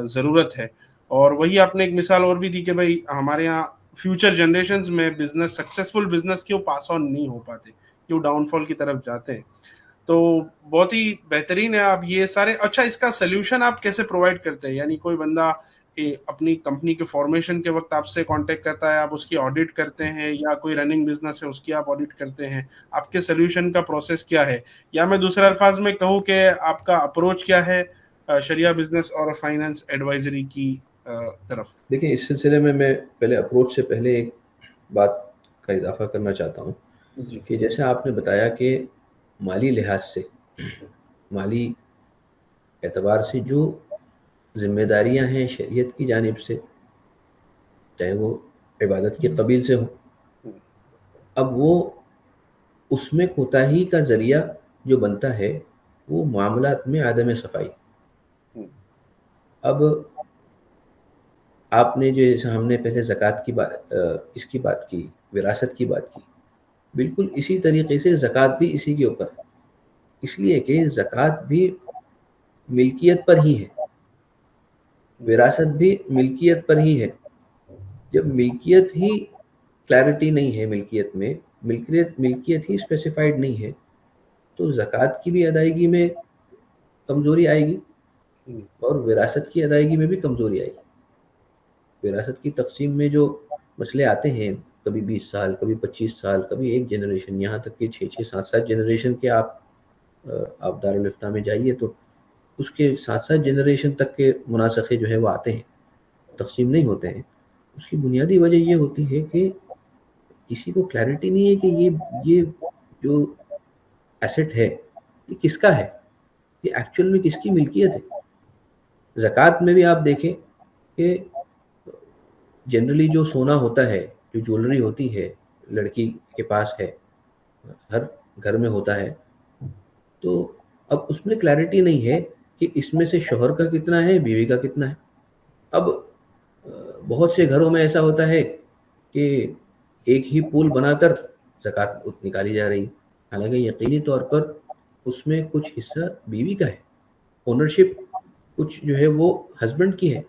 ضرورت ہے. اور وہی آپ نے ایک مثال اور بھی دی کہ بھائی ہمارے یہاں فیوچر جنریشنز میں بزنس، سکسیسفل بزنس کیوں پاس آن نہیں ہو پاتے، کیوں ڈاؤن فال کی طرف جاتے ہیں. تو بہت ہی بہترین ہے. آپ یہ سارے، اچھا اس کا سلیوشن آپ کیسے پرووائڈ کرتے ہیں؟ یعنی کوئی بندہ اپنی کمپنی کے فارمیشن کے وقت آپ سے کانٹیکٹ کرتا ہے، آپ اس کی آڈٹ کرتے ہیں، یا کوئی رننگ بزنس ہے اس کی آپ آڈٹ کرتے ہیں، آپ کے سلیوشن کا پروسیس کیا ہے؟ یا میں دوسرے الفاظ میں کہوں کہ آپ کا اپروچ کیا ہے شریعہ بزنس اور فائنانس ایڈوائزری کی طرف؟ دیکھیں، اس سلسلے میں پہلے اپروچ سے پہلے ایک بات کا اضافہ کرنا چاہتا ہوں جی کہ جیسے آپ نے بتایا کہ مالی لحاظ سے، مالی اعتبار سے جو ذمہ داریاں ہیں شریعت کی جانب سے، چاہے وہ عبادت کے قبیل سے ہوں، اب وہ اس میں کوتاہی کا ذریعہ جو بنتا ہے وہ معاملات میں عدم صفائی. اب آپ نے جو جیسے ہم نے پہلے زکوٰۃ کی بات، اس کی بات کی، وراثت کی بات کی، بالکل اسی طریقے سے زکوٰۃ بھی اسی کے اوپر ہے. اس لیے کہ زکوٰۃ بھی ملکیت پر ہی ہے، وراثت بھی ملکیت پر ہی ہے. جب ملکیت ہی کلیئرٹی نہیں ہے، ملکیت میں ملکیت ہی اسپیسیفائڈ نہیں ہے، تو زکوٰۃ کی بھی ادائیگی میں کمزوری آئے گی اور وراثت کی ادائیگی میں بھی کمزوری آئے گی. وراثت کی تقسیم میں جو مسئلے آتے ہیں، کبھی 20 سال، کبھی 25 سال، کبھی ایک جنریشن، یہاں تک کہ 6 7 جنریشن کے آپ دارالفتہ میں جائیے تو اس کے 7 جنریشن تک کے مناسخے جو ہے وہ آتے ہیں، تقسیم نہیں ہوتے ہیں. اس کی بنیادی وجہ یہ ہوتی ہے کہ کسی کو کلیئرٹی نہیں ہے کہ یہ جو ایسٹ ہے یہ کس کا ہے، یہ ایکچوئل میں کس کی ملکیت ہے. زکوٰۃ میں بھی آپ دیکھیں کہ جنرلی جو سونا ہوتا ہے، جو جولری ہوتی ہے، لڑکی کے پاس ہے، ہر گھر میں ہوتا ہے، تو اب اس میں کلیئرٹی نہیں ہے کہ اس میں سے شوہر کا کتنا ہے، بیوی کا کتنا ہے. اب بہت سے گھروں میں ایسا ہوتا ہے کہ ایک ہی پول بنا کر زکوٰۃ نکالی جا رہی، حالانکہ یقینی طور پر اس میں کچھ حصہ بیوی کا ہے، اونرشپ کچھ جو ہے وہ ہسبینڈ کی ہے.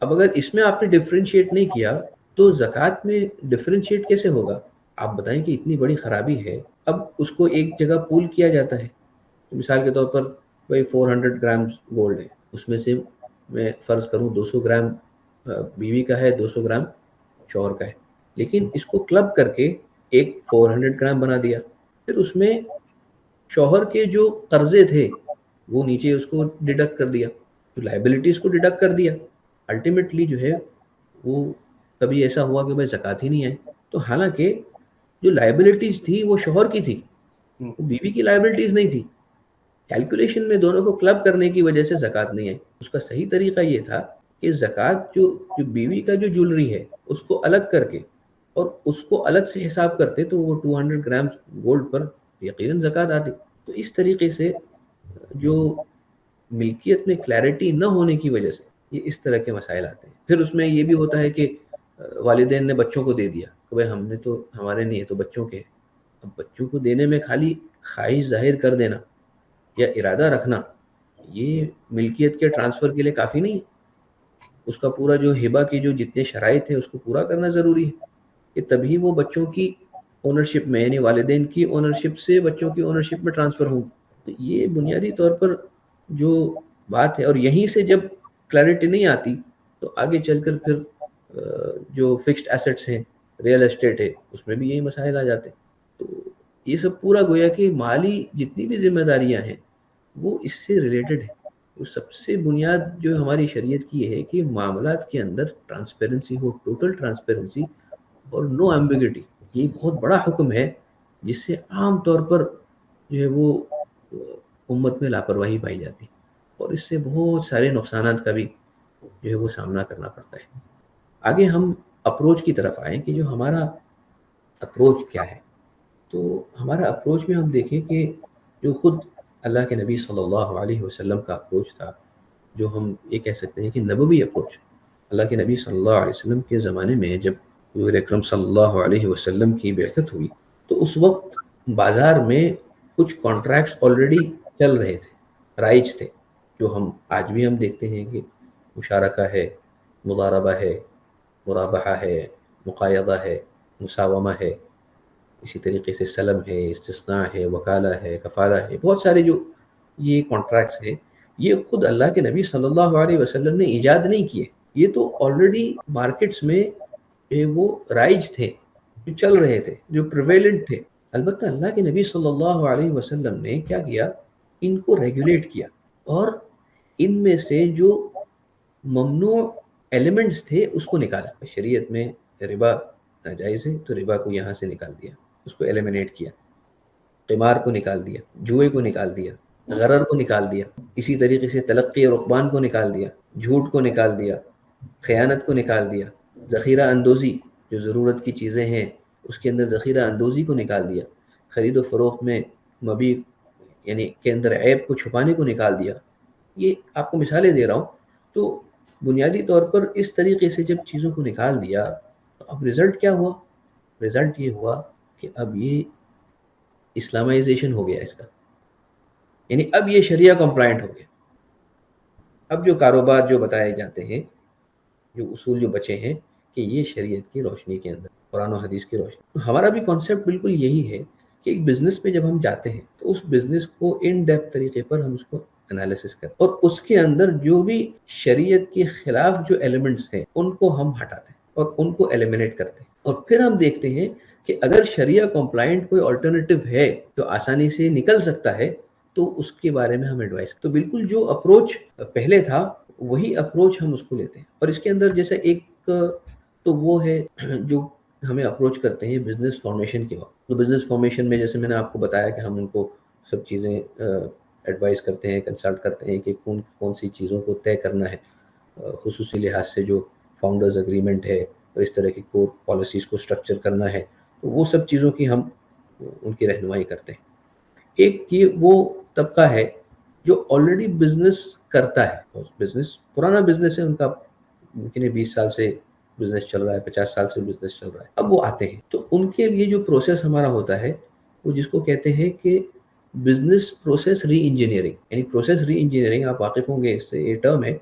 اب اگر اس میں آپ نے ڈفرینشیٹ نہیں کیا تو زکوٰۃ میں ڈفرینشیٹ کیسے ہوگا؟ آپ بتائیں کہ اتنی بڑی خرابی ہے. اب اس کو ایک جگہ پول کیا جاتا ہے، مثال کے طور پر بھائی 400 گرام گولڈ ہے، اس میں سے میں فرض کروں 200 گرام بیوی کا ہے، 200 گرام شوہر کا ہے، لیکن اس کو کلب کر کے ایک 400 گرام بنا دیا. پھر اس میں شوہر کے جو قرضے تھے وہ نیچے اس کو ڈیڈکٹ کر دیا، تو لائبلٹیز کو ڈیڈکٹ کر دیا. الٹیمیٹلی جو ہے وہ کبھی ایسا ہوا کہ بھائی زکوٰۃ ہی نہیں آئی. تو حالانکہ جو لائبلٹیز تھی وہ شوہر کی تھی، وہ بیوی کی لائبلٹیز نہیں تھی. کیلکولیشن میں دونوں کو کلب کرنے کی وجہ سے زکوٰۃ نہیں آئی. اس کا صحیح طریقہ یہ تھا کہ زکوٰۃ جو بیوی کا جو جولری ہے اس کو الگ کر کے اور اس کو الگ سے حساب کرتے تو وہ 200 گرام گولڈ پر یقیناً زکوٰۃ آتی. تو اس طریقے سے جو ملکیت میں کلیئرٹی نہ ہونے کی وجہ سے یہ اس طرح کے مسائل آتے ہیں. پھر اس میں یہ بھی ہوتا ہے کہ والدین نے بچوں کو دے دیا کہ بھائی ہم نے تو، ہمارے نہیں ہے تو بچوں کے. اب بچوں کو دینے میں خالی خواہش ظاہر کر دینا یا ارادہ رکھنا یہ ملکیت کے ٹرانسفر کے لیے کافی نہیں ہے. اس کا پورا جو ہبہ کی جو جتنے شرائط ہیں اس کو پورا کرنا ضروری ہے کہ تبھی وہ بچوں کی اونرشپ میں، یعنی والدین کی اونرشپ سے بچوں کی اونرشپ میں ٹرانسفر ہوں. تو یہ بنیادی طور پر جو بات ہے، اور یہیں سے جب کلیئرٹی نہیں آتی تو آگے چل کر پھر جو فکسڈ ایسٹس ہیں، ریئل اسٹیٹ ہے، اس میں بھی یہی مسائل آ جاتے ہیں. تو یہ سب پورا گویا کہ مالی جتنی بھی ذمہ داریاں ہیں وہ اس سے ریلیٹڈ ہے. وہ سب سے بنیاد جو ہماری شریعت کی ہے کہ معاملات کے اندر ٹرانسپیرنسی ہو، ٹوٹل ٹرانسپیرنسی، اور نو ایمبیگٹی، یہ بہت بڑا حکم ہے جس سے عام طور پر جو ہے وہ امت میں لاپرواہی پائی جاتی ہے، اور اس سے بہت سارے نقصانات کا بھی جو ہے وہ سامنا کرنا پڑتا ہے۔ آگے ہم اپروچ کی طرف آئیں کہ جو ہمارا اپروچ کیا ہے۔ تو ہمارا اپروچ میں ہم دیکھیں کہ جو خود اللہ کے نبی صلی اللہ علیہ وسلم کا اپروچ تھا، جو ہم یہ کہہ سکتے ہیں کہ نبوی اپروچ، اللہ کے نبی صلی اللہ علیہ وسلم کے زمانے میں جب حضور اکرم صلی اللہ علیہ وسلم کی بعثت ہوئی تو اس وقت بازار میں کچھ کانٹریکٹس آلریڈی چل رہے تھے، رائج تھے، جو ہم آج بھی ہم دیکھتے ہیں کہ مشارکہ ہے، مضاربہ ہے، مرابحہ ہے، مقایضہ ہے، مساومہ ہے، اسی طریقے سے سلم ہے، استثناء ہے، وکالہ ہے، کفالہ ہے، بہت سارے جو یہ کانٹریکٹس ہیں، یہ خود اللہ کے نبی صلی اللہ علیہ وسلم نے ایجاد نہیں کیے، یہ تو آلریڈی مارکیٹس میں وہ رائج تھے، جو چل رہے تھے، جو پریویلنٹ تھے۔ البتہ اللہ کے نبی صلی اللہ علیہ وسلم نے کیا کیا، ان کو ریگولیٹ کیا، اور ان میں سے جو ممنوع ایلیمنٹس تھے اس کو نکالا۔ شریعت میں ربا ناجائز ہے تو ربا کو یہاں سے نکال دیا، اس کو ایلیمنیٹ کیا، قمار کو نکال دیا، جوئے کو نکال دیا، غرر کو نکال دیا، اسی طریقے سے تلقی اور رقبان کو نکال دیا، جھوٹ کو نکال دیا، خیانت کو نکال دیا، ذخیرہ اندوزی، جو ضرورت کی چیزیں ہیں اس کے اندر ذخیرہ اندوزی کو نکال دیا، خرید و فروخت میں مبیع یعنی کے اندر عیب کو چھپانے کو نکال دیا۔ یہ آپ کو مثالیں دے رہا ہوں۔ تو بنیادی طور پر اس طریقے سے جب چیزوں کو نکال دیا تو اب رزلٹ کیا ہوا؟ رزلٹ یہ ہوا کہ اب یہ اسلامائزیشن ہو گیا اس کا، یعنی اب یہ شریعہ کمپلائنٹ ہو گیا۔ اب جو کاروبار جو بتائے جاتے ہیں، جو اصول جو بچے ہیں، کہ یہ شریعت کی روشنی کے اندر، قرآن و حدیث کی روشنی۔ تو ہمارا بھی کانسیپٹ بالکل یہی ہے کہ ایک بزنس میں جب ہم جاتے ہیں تو اس بزنس کو ان ڈیپتھ طریقے پر ہم اس کو انالیسس کریں، اور اس کے اندر جو بھی شریعت کے خلاف جو ایلیمنٹس ہیں ان کو ہم ہٹاتے ہیں اور ان کو ایلیمنیٹ کرتے ہیں، اور پھر ہم دیکھتے ہیں کہ اگر شریعہ کمپلائنٹ کوئی آلٹرنیٹیو ہے جو آسانی سے نکل سکتا ہے تو اس کے بارے میں ہم ایڈوائز۔ تو بالکل جو اپروچ پہلے تھا وہی اپروچ ہم اس کو لیتے ہیں، اور اس کے اندر جیسے ایک تو وہ ہے جو ہمیں اپروچ کرتے ہیں بزنس فارمیشن کے وقت۔ تو بزنس فارمیشن میں جیسے میں نے آپ کو بتایا کہ ہم ان کو سب چیزیں ایڈوائز کرتے ہیں، کنسلٹ کرتے ہیں کہ کون سی چیزوں کو طے کرنا ہے، خصوصی لحاظ سے جو فاؤنڈرز اگریمنٹ ہے اور اس طرح کی کور پالیسیز کو اسٹرکچر کرنا ہے، تو وہ سب چیزوں کی ہم ان کی رہنمائی کرتے ہیں۔ ایک یہ وہ طبقہ ہے جو آلریڈی بزنس کرتا ہے، بزنس پرانا بزنس ہے ان کا، ممکن ہے 20 سال سے بزنس چل رہا ہے، 50 سال سے بزنس چل رہا ہے، اب وہ آتے ہیں تو ان کے لیے جو پروسیس ہمارا ہوتا ہے وہ جس کو کہتے ہیں کہ بزنس پروسیس ری انجینئرنگ، یعنی پروسیس ری انجینئرنگ، آپ واقف ہوں گے اس سے، یہ ٹرم ہے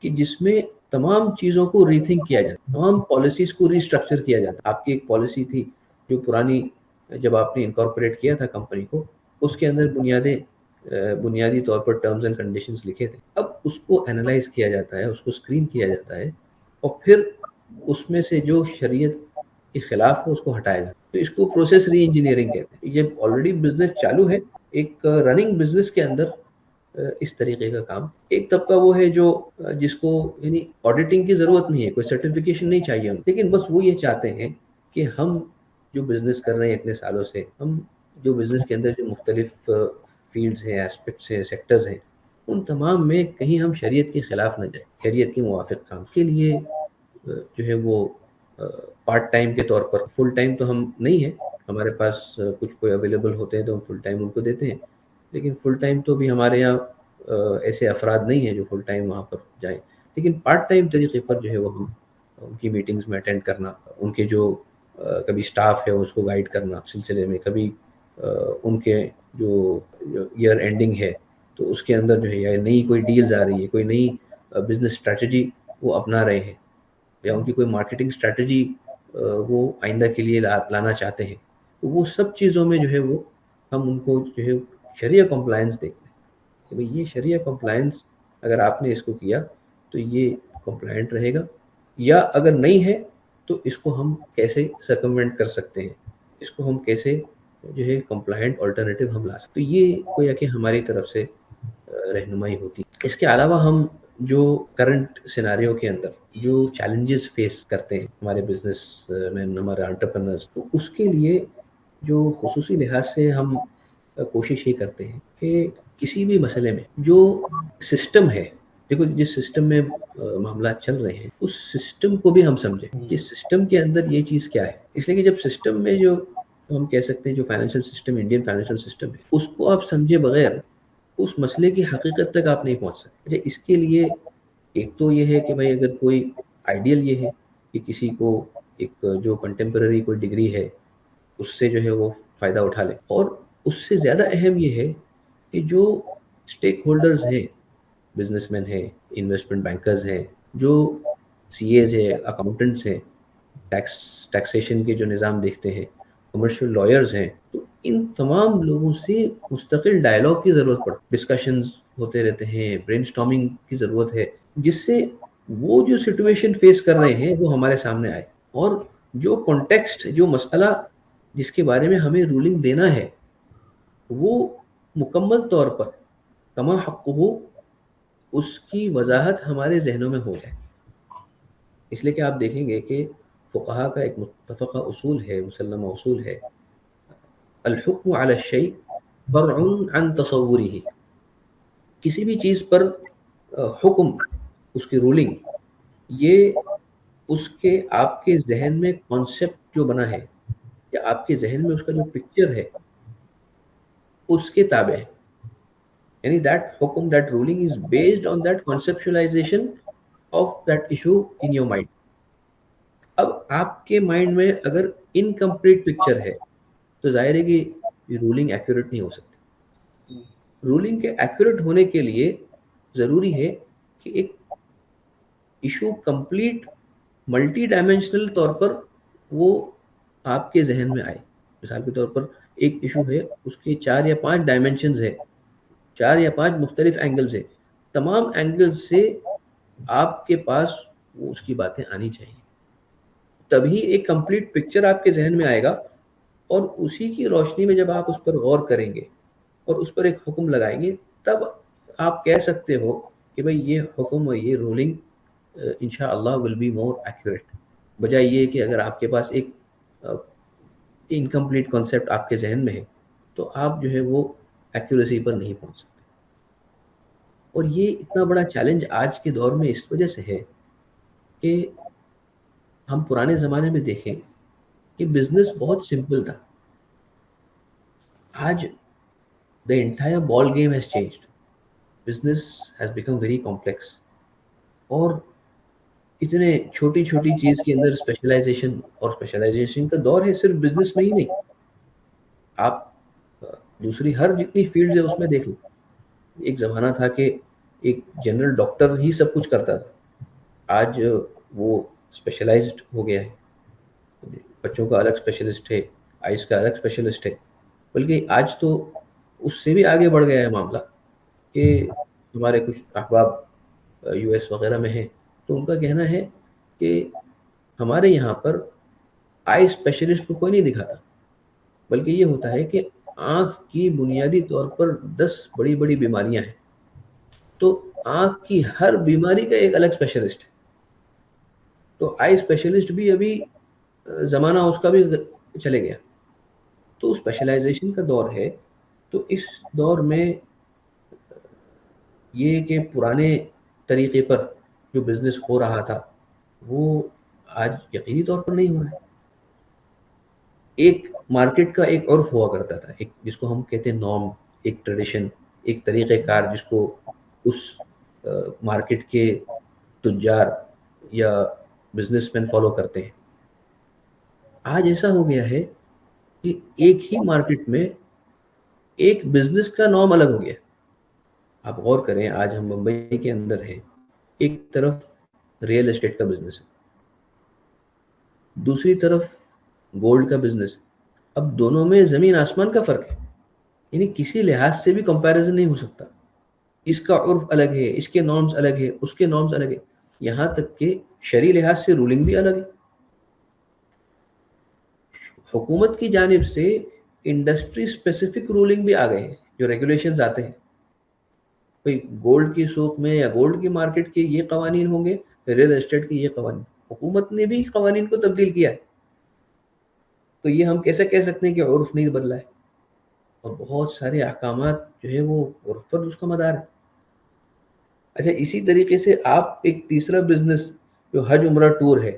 کہ جس میں تمام چیزوں کو ری تھنک کیا جاتا ہے، تمام پالیسیز کو ری اسٹرکچر کیا جاتا ہے۔ آپ کی ایک پالیسی تھی جو پرانی، جب آپ نے انکارپوریٹ کیا تھا کمپنی کو، اس کے اندر بنیادی طور پر ٹرمز اینڈ کنڈیشنز لکھے تھے، اب اس کو انالائز کیا جاتا ہے، اس کو اسکرین کیا جاتا ہے، اور پھر اس میں سے جو شریعت کے خلاف ہو اس کو ہٹایا جاتا ہے۔ تو اس کو پروسیس ری انجینئرنگ کہتے ہیں۔ جب آلریڈی بزنس چالو ہے ایک رننگ بزنس کے اندر، اس طریقے کا کام۔ ایک طبقہ وہ ہے جو جس کو یعنی آڈیٹنگ کی ضرورت نہیں ہے، کوئی سرٹیفکیشن نہیں چاہیے ہم، لیکن بس وہ یہ چاہتے ہیں کہ ہم جو بزنس کر رہے ہیں اتنے سالوں سے، ہم جو بزنس کے اندر جو مختلف فیلڈز ہیں، ایسپیکٹس ہیں، سیکٹرز ہیں، ان تمام میں کہیں ہم شریعت کے خلاف نہ جائیں، شریعت کے موافق کام کے لیے جو ہے وہ پارٹ ٹائم کے طور پر، فل ٹائم تو ہم نہیں ہیں، ہمارے پاس کچھ کوئی اویلیبل ہوتے ہیں تو ہم فل ٹائم ان کو دیتے ہیں، لیکن فل ٹائم تو بھی ہمارے یہاں ایسے افراد نہیں ہیں جو فل ٹائم وہاں پر جائیں، لیکن پارٹ ٹائم طریقے پر جو ہے وہ ہم ان کی میٹنگز میں اٹینڈ کرنا، ان کے جو کبھی سٹاف ہے اس کو گائیڈ کرنا سلسلے میں، کبھی ان کے جو ایئر اینڈنگ ہے تو اس کے اندر جو ہے یا نئی کوئی ڈیلز آ رہی ہے، کوئی نئی بزنس اسٹریٹجی وہ اپنا رہے ہیں، یا ان کی کوئی مارکیٹنگ اسٹریٹجی وہ آئندہ کے لیے لانا چاہتے ہیں، تو وہ سب چیزوں میں جو ہے وہ ہم ان کو جو ہے شریعہ کمپلائنس دیکھتے ہیں کہ بھئی یہ شریعہ کمپلائنس اگر آپ نے اس کو کیا تو یہ کمپلائنٹ رہے گا، یا اگر نہیں ہے تو اس کو ہم کیسے سرکموینٹ کر سکتے ہیں، اس کو ہم کیسے جو ہے کمپلائنٹ آلٹرنیٹیو ہم لا سکتے ہیں۔ تو یہ گویا کہ ہماری طرف سے رہنمائی ہوتی ہے۔ اس کے علاوہ ہم جو کرنٹ سیناریو کے اندر جو چیلنجز فیس کرتے ہیں ہمارے بزنس مین، ہمارے انٹرپرنرز، تو اس کے لیے جو خصوصی لحاظ سے ہم کوشش یہ کرتے ہیں کہ کسی بھی مسئلے میں جو سسٹم ہے، دیکھو جس سسٹم میں معاملات چل رہے ہیں اس سسٹم کو بھی ہم سمجھیں کہ سسٹم کے اندر یہ چیز کیا ہے. اس لیے کہ جب سسٹم میں جو ہم کہہ سکتے ہیں جو financial system, Indian financial system ہے، اس کو آپ سمجھے بغیر اس مسئلے کی حقیقت تک آپ نہیں پہنچ سکتے. اچھا، اس کے لیے ایک تو یہ ہے کہ بھائی اگر کوئی آئیڈیل یہ ہے کہ کسی کو ایک جو کنٹمپرری کوئی ڈگری ہے اس سے جو ہے وہ فائدہ اٹھا لے، اور اس سے زیادہ اہم یہ ہے کہ جو اسٹیک ہولڈرز ہیں، بزنس مین ہیں، انویسٹمنٹ بینکرز ہیں، جو سی ایز ہے، اکاؤنٹنٹس ہیں، ٹیکسیشن کے جو نظام دیکھتے ہیں، کمرشل لائرز ہیں، تو ان تمام لوگوں سے مستقل ڈائلاگ کی ضرورت پڑتی، ڈسکشنز ہوتے رہتے ہیں، برین اسٹارمنگ کی ضرورت ہے، جس سے وہ جو سچویشن فیس کر رہے ہیں وہ ہمارے سامنے آئے، اور جو کانٹیکسٹ، جو مسئلہ جس کے بارے میں ہمیں رولنگ دینا ہے وہ مکمل طور پر کما حق ہو، اس کی وضاحت ہمارے ذہنوں میں ہو جائے. اس لیے کہ آپ دیکھیں گے کہ فقہا کا ایک متفقہ اصول ہے، مسلمہ اصول ہے، الحکم علی الشیء فرع عن تصوره. کسی بھی چیز پر حکم، اس کی رولنگ، یہ اس کے آپ کے ذہن میں کانسیپٹ جو بنا ہے یا آپ کے ذہن میں اس کا جو پکچر ہے اس کے تابع ہے. یعنی دیٹ حکم، that ruling is based on that conceptualization of that issue in your mind. اب آپ کے مائنڈ میں اگر انکمپلیٹ پکچر ہے تو ظاہر ہے کہ یہ رولنگ ایکوریٹ نہیں ہو سکتی. رولنگ کے ایکوریٹ ہونے کے لیے ضروری ہے کہ ایک ایشو کمپلیٹ ملٹی ڈائمینشنل طور پر وہ آپ کے ذہن میں آئے. مثال کے طور پر ایک ایشو ہے، اس کے 4 یا 5 ڈائمینشنز ہے، 4 یا 5 مختلف اینگلز ہیں، تمام اینگلز سے آپ کے پاس وہ اس کی باتیں آنی چاہیے، تبھی ایک کمپلیٹ پکچر آپ کے ذہن میں آئے گا. اور اسی کی روشنی میں جب آپ اس پر غور کریں گے اور اس پر ایک حکم لگائیں گے، تب آپ کہہ سکتے ہو کہ بھئی یہ حکم اور یہ رولنگ انشاءاللہ ول بی مور ایکوریٹ، بجائے یہ کہ اگر آپ کے پاس ایک انکمپلیٹ کانسیپٹ آپ کے ذہن میں ہے تو آپ جو ہے وہ ایکوریسی پر نہیں پہنچ سکتے. اور یہ اتنا بڑا چیلنج آج کے دور میں اس وجہ سے ہے کہ ہم پرانے زمانے میں دیکھیں کہ بزنس بہت سمپل تھا. آج the entire ball game has changed. Business has become very complex. اور اتنے چھوٹی چھوٹی چیز کے اندر اسپیشلائزیشن، اور اسپیشلائزیشن کا دور ہے صرف بزنس میں ہی نہیں، آپ دوسری ہر جتنی فیلڈ ہے اس میں دیکھ لیں. ایک زمانہ تھا کہ ایک جنرل ڈاکٹر ہی سب کچھ کرتا تھا، آج وہ اسپیشلائزڈ ہو گیا ہے. بچوں کا الگ اسپیشلسٹ ہے، آئز کا الگ اسپیشلسٹ ہے، بلکہ آج تو اس سے بھی آگے بڑھ گیا ہے معاملہ کہ ہمارے کچھ احباب یو ایس وغیرہ میں ہیں تو ان کا کہنا ہے کہ ہمارے یہاں پر آئی اسپیشلسٹ کو کوئی نہیں دکھاتا، بلکہ یہ ہوتا ہے کہ آنکھ کی بنیادی طور پر 10 بڑی بڑی بیماریاں ہیں، تو آنکھ کی ہر بیماری کا ایک الگ اسپیشلسٹ ہے. تو آئی اسپیشلسٹ بھی ابھی زمانہ اس کا بھی چلے گیا. تو اسپیشلائزیشن کا دور ہے. تو اس دور میں یہ کہ پرانے طریقے پر جو بزنس ہو رہا تھا وہ آج یقینی طور پر نہیں ہو رہا ہے. ایک مارکیٹ کا ایک عرف ہوا کرتا تھا، ایک جس کو ہم کہتے ہیں نارم، ایک ٹریڈیشن، ایک طریقہ کار جس کو اس مارکیٹ کے تجار یا بزنس مین فالو کرتے ہیں. آج ایسا ہو گیا ہے کہ ایک ہی مارکیٹ میں ایک بزنس کا نام الگ ہو گیا. آپ غور کریں، آج ہم ممبئی کے اندر ہیں، ایک طرف ریئل اسٹیٹ کا بزنس ہے، دوسری طرف گولڈ کا بزنس. اب دونوں میں زمین آسمان کا فرق ہے، یعنی کسی لحاظ سے بھی کمپیریزن نہیں ہو سکتا. اس کا عرف الگ ہے، اس کے نارمز الگ ہے، اس کے نارمز الگ ہے، یہاں تک کہ شرعی لحاظ سے رولنگ بھی الگ ہے. حکومت کی جانب سے انڈسٹری اسپیسیفک رولنگ بھی آ گئے ہیں، جو ریگولیشنز آتے ہیں بھائی گولڈ کی سوق میں یا گولڈ کی مارکیٹ کے یہ قوانین ہوں گے، ریئل اسٹیٹ کے یہ قوانین. حکومت نے بھی قوانین کو تبدیل کیا ہے، تو یہ ہم کیسے کہہ سکتے ہیں کہ عرف نہیں بدلا ہے؟ اور بہت سارے احکامات جو ہے وہ عرف پر اس کا مدار ہے. اچھا اسی طریقے سے آپ ایک تیسرا بزنس جو حج عمرہ ٹور ہے،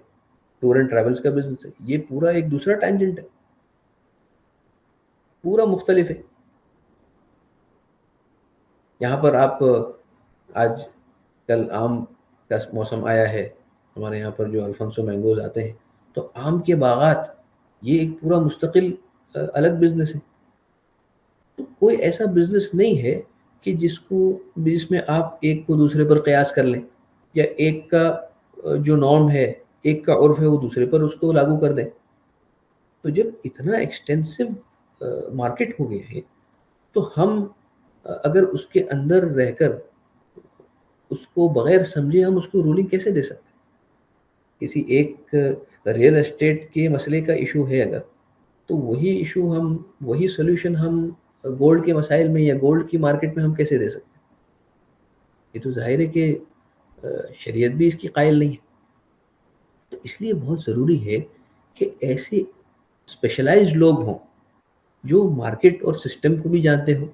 ٹور اینڈ ٹریولز کا بزنس ہے، یہ پورا ایک دوسرا ٹینجنٹ ہے، پورا مختلف ہے. یہاں پر آپ آج کل آم کا موسم آیا ہے، ہمارے یہاں پر جو الفنسو مینگوز آتے ہیں، تو آم کے باغات یہ ایک پورا مستقل الگ بزنس ہے. تو کوئی ایسا بزنس نہیں ہے کہ جس میں آپ ایک کو دوسرے پر قیاس کر لیں، یا ایک کا جو نارم ہے، ایک کا عرف ہے، وہ دوسرے پر اس کو لاگو کر دیں. تو جب اتنا ایکسٹینسو مارکیٹ ہو گیا ہے، تو ہم اگر اس کے اندر رہ کر اس کو بغیر سمجھے ہم اس کو رولنگ کیسے دے سکتے ہیں؟ کسی ایک ریئل اسٹیٹ کے مسئلے کا ایشو ہے اگر، تو وہی ایشو وہی سولوشن ہم گولڈ کے مسائل میں یا گولڈ کی مارکیٹ میں ہم کیسے دے سکتے ہیں؟ یہ تو ظاہر ہے کہ شریعت بھی اس کی قائل نہیں ہے. تو اس لیے بہت ضروری ہے کہ ایسے اسپیشلائزڈ لوگ ہوں جو مارکیٹ اور سسٹم کو بھی جانتے ہوں،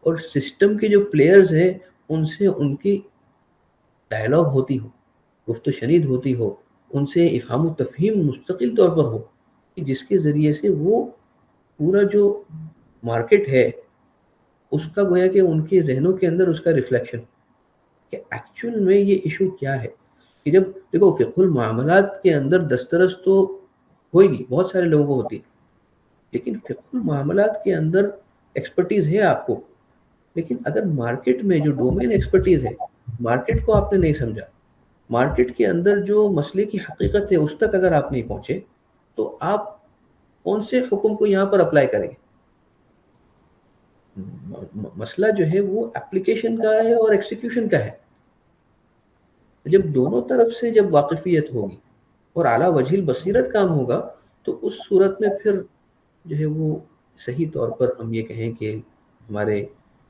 اور سسٹم کے جو پلیئرز ہیں ان سے ان کی ڈائلاگ ہوتی ہو، گفت و شنید ہوتی ہو، ان سے افہام و تفہیم مستقل طور پر ہو، کہ جس کے ذریعے سے وہ پورا جو مارکیٹ ہے اس کا گویا کہ ان کے ذہنوں کے اندر اس کا ریفلیکشن کہ ایکچوئل میں یہ ایشو کیا ہے. کہ جب دیکھو فقہ المعاملات کے اندر دسترس تو ہوئے گی، بہت سارے لوگوں کو ہوتی ہے، لیکن فقہ المعاملات کے اندر ایکسپرٹیز ہے آپ کو، لیکن اگر مارکیٹ میں جو ڈومین ایکسپرٹیز ہے، مارکیٹ کو آپ نے نہیں سمجھا، مارکیٹ کے اندر جو مسئلے کی حقیقت ہے اس تک اگر آپ نہیں پہنچے، تو آپ کون سے حکم کو یہاں پر اپلائی کریں گے؟ مسئلہ جو ہے وہ اپلیکیشن کا ہے اور ایکسیکیوشن کا ہے. جب دونوں طرف سے جب واقفیت ہوگی اور اعلیٰ وجہ البصیرت کام ہوگا، تو اس صورت میں پھر جو ہے وہ صحیح طور پر ہم یہ کہیں کہ ہمارے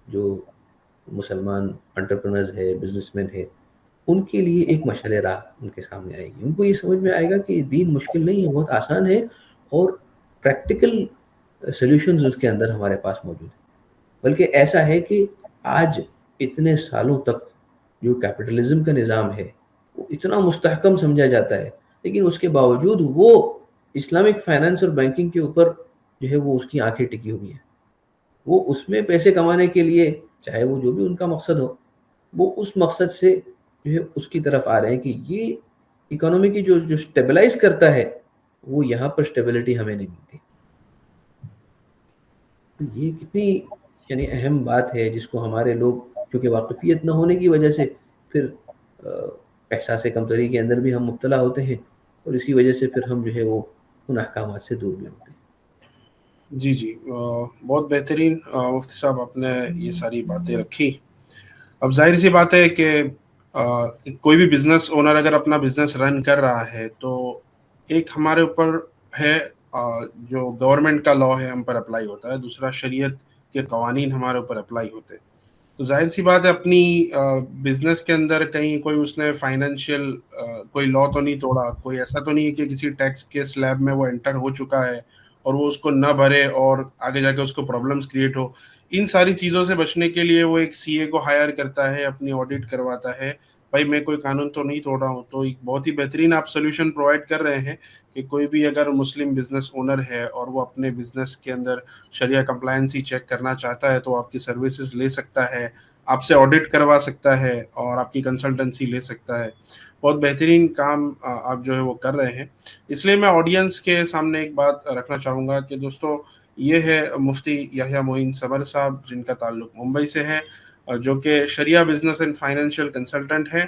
جو مسلمان انٹرپرنرز ہے، بزنس مین ہے، ان کے لیے ایک مشعل راہ ان کے سامنے آئے گی. ان کو یہ سمجھ میں آئے گا کہ یہ دین مشکل نہیں ہے، بہت آسان ہے، اور پریکٹیکل سلیوشنز اس کے اندر ہمارے پاس موجود ہیں. بلکہ ایسا ہے کہ آج اتنے سالوں تک جو کیپٹلزم کا نظام ہے وہ اتنا مستحکم سمجھا جاتا ہے، لیکن اس کے باوجود وہ اسلامک فائنانس اور بینکنگ کے اوپر جو ہے وہ اس کی آنکھیں ٹکی ہوئی ہیں. وہ اس میں پیسے کمانے کے لیے، چاہے وہ جو بھی ان کا مقصد ہو، وہ اس مقصد سے جو ہے اس کی طرف آ رہے ہیں کہ یہ اکانومی کی جو اسٹیبلائز کرتا ہے، وہ یہاں پر اسٹیبلٹی ہمیں نہیں ملتی. تو یہ کتنی یعنی اہم بات ہے جس کو ہمارے لوگ چونکہ واقفیت نہ ہونے کی وجہ سے پھر احساس کمتری کے اندر بھی ہم مبتلا ہوتے ہیں، اور اسی وجہ سے پھر ہم جو ہے وہ ان احکامات سے دور بھی ہوتے ہیں. جی جی، بہت بہترین مفتی صاحب آپ نے یہ ساری باتیں رکھی. اب ظاہر سی بات ہے کہ کوئی بھی بزنس اونر اگر اپنا بزنس رن کر رہا ہے تو ایک ہمارے اوپر ہے جو گورنمنٹ کا لا ہے ہم پر اپلائی ہوتا ہے، دوسرا شریعت کے قوانین ہمارے اوپر اپلائی ہوتے ہیں. تو ظاہر سی بات ہے اپنی بزنس کے اندر کہیں کوئی اس نے فائنینشیل کوئی لا تو نہیں توڑا، کوئی ایسا تو نہیں ہے کہ کسی ٹیکس کے سلیب میں وہ انٹر ہو چکا ہے اور وہ اس کو نہ بھرے اور آگے جا کے اس کو پرابلمس کریٹ ہو. ان ساری چیزوں سے بچنے کے لیے وہ ایک سی اے کو ہائر کرتا ہے، اپنی آڈٹ کرواتا ہے. بھائی میں کوئی قانون تو نہیں توڑ رہا ہوں. تو ایک بہت ہی بہترین آپ سولوشن پرووائڈ کر رہے ہیں کہ کوئی بھی اگر مسلم بزنس اونر ہے اور وہ اپنے بزنس کے اندر شریعہ کمپلائنسی چیک کرنا چاہتا ہے تو آپ کی سروسز لے سکتا ہے، آپ سے آڈٹ کروا سکتا ہے اور آپ کی کنسلٹنسی لے سکتا ہے. بہت بہترین کام آپ جو ہے وہ کر رہے ہیں. اس لیے میں آڈینس کے سامنے ایک بات رکھنا چاہوں گا کہ دوستو یہ ہے مفتی یحییٰ معین صبر صاحب، جن کا تعلق ممبئی سے ہے، جو کہ شریعہ بزنس اینڈ فائنینشیل کنسلٹنٹ ہیں.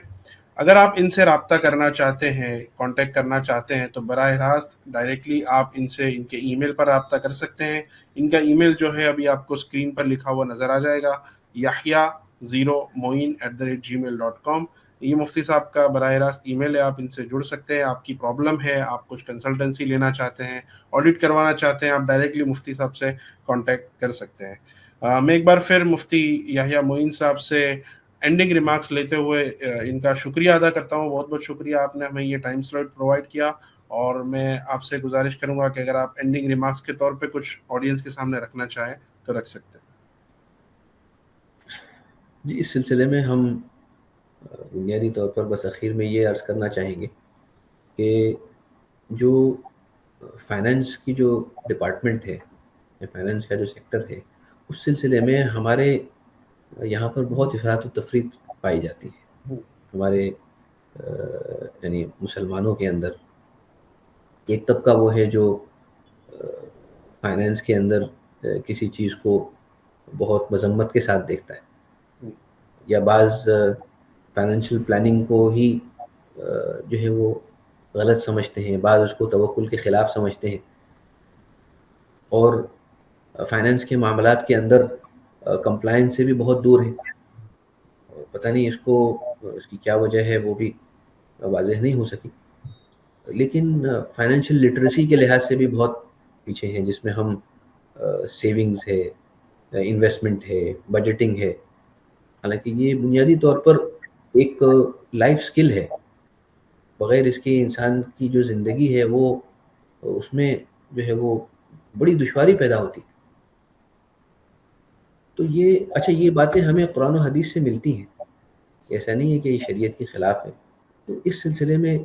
اگر آپ ان سے رابطہ کرنا چاہتے ہیں، کانٹیکٹ کرنا چاہتے ہیں، تو براہ راست ڈائریکٹلی آپ ان سے ان کے ای میل پر رابطہ کر سکتے ہیں. ان کا ای میل جو ہے ابھی آپ کو اسکرین پر لکھا ہوا نظر آ جائے گا، yahya0moin@gmail.com. یہ مفتی صاحب کا براہ راست ای میل ہے، آپ ان سے جڑ سکتے ہیں. آپ کی پرابلم ہے، آپ کچھ کنسلٹنسی لینا چاہتے ہیں، آڈٹ کروانا چاہتے ہیں، آپ ڈائریکٹلی مفتی صاحب سے کانٹیکٹ کر سکتے ہیں. میں ایک بار پھر مفتی یحییٰ معین صاحب سے اینڈنگ ریمارکس لیتے ہوئے ان کا شکریہ ادا کرتا ہوں. بہت بہت شکریہ, آپ نے ہمیں یہ ٹائم سلاٹ پرووائڈ کیا, اور میں آپ سے گزارش کروں گا کہ اگر آپ اینڈنگ ریمارکس کے طور پہ کچھ آڈینس کے سامنے رکھنا چاہیں تو رکھ سکتے ہیں. جی, اس سلسلے میں ہم بنیادی طور پر بس اخیر میں یہ عرض کرنا چاہیں گے کہ جو فائنانس کی جو ڈپارٹمنٹ ہے, فائنانس کا جو سیکٹر ہے, اس سلسلے میں ہمارے یہاں پر بہت افراط و تفریط پائی جاتی ہے. ہمارے یعنی مسلمانوں کے اندر ایک طبقہ وہ ہے جو فائنانس کے اندر کسی چیز کو بہت مذمت کے ساتھ دیکھتا ہے, یا بعض فائنینشیل پلاننگ کو ہی جو ہے وہ غلط سمجھتے ہیں, بعض اس کو توکل کے خلاف سمجھتے ہیں, اور فائنانس کے معاملات کے اندر کمپلائنس سے بھی بہت دور ہے. پتہ نہیں اس کی کیا وجہ ہے, وہ بھی واضح نہیں ہو سکی. لیکن فائنینشیل لٹریسی کے لحاظ سے بھی بہت پیچھے ہیں, جس میں ہم سیونگز ہے, انویسٹمنٹ ہے, بجٹنگ ہے. حالانکہ یہ بنیادی طور پر ایک لائف سکل ہے, بغیر اس کے انسان کی جو زندگی ہے وہ اس میں جو ہے وہ بڑی دشواری پیدا ہوتی. تو یہ باتیں ہمیں قرآن و حدیث سے ملتی ہیں, ایسا نہیں ہے کہ یہ شریعت کے خلاف ہے. تو اس سلسلے میں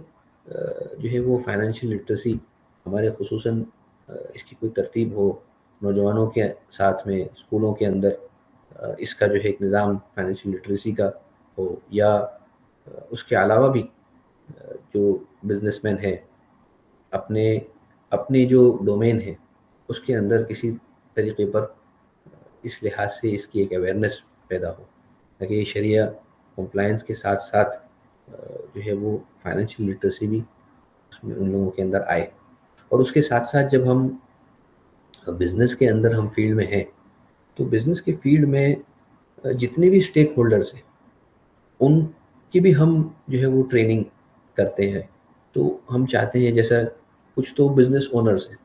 جو ہے وہ فائنینشیل لٹریسی ہمارے خصوصاً اس کی کوئی ترتیب ہو نوجوانوں کے ساتھ میں, اسکولوں کے اندر اس کا جو ہے ایک نظام فائنینشیل لٹریسی کا ہو, یا اس کے علاوہ بھی جو بزنس مین ہے اپنے جو ڈومین ہے اس کے اندر کسی طریقے پر اس لحاظ سے اس کی ایک اویئرنیس پیدا ہو, تاکہ یہ شریعہ کمپلائنس کے ساتھ ساتھ جو ہے وہ فائنینشیل لٹریسی بھی اس میں ان لوگوں کے اندر آئے. اور اس کے ساتھ ساتھ جب ہم بزنس کے اندر ہم فیلڈ میں ہیں, تو بزنس کے فیلڈ میں جتنے بھی اسٹیک ہولڈرز ہیں ان کی بھی ہم جو ہے وہ ٹریننگ کرتے ہیں. تو ہم چاہتے ہیں, جیسا کچھ تو بزنس اونرز ہیں,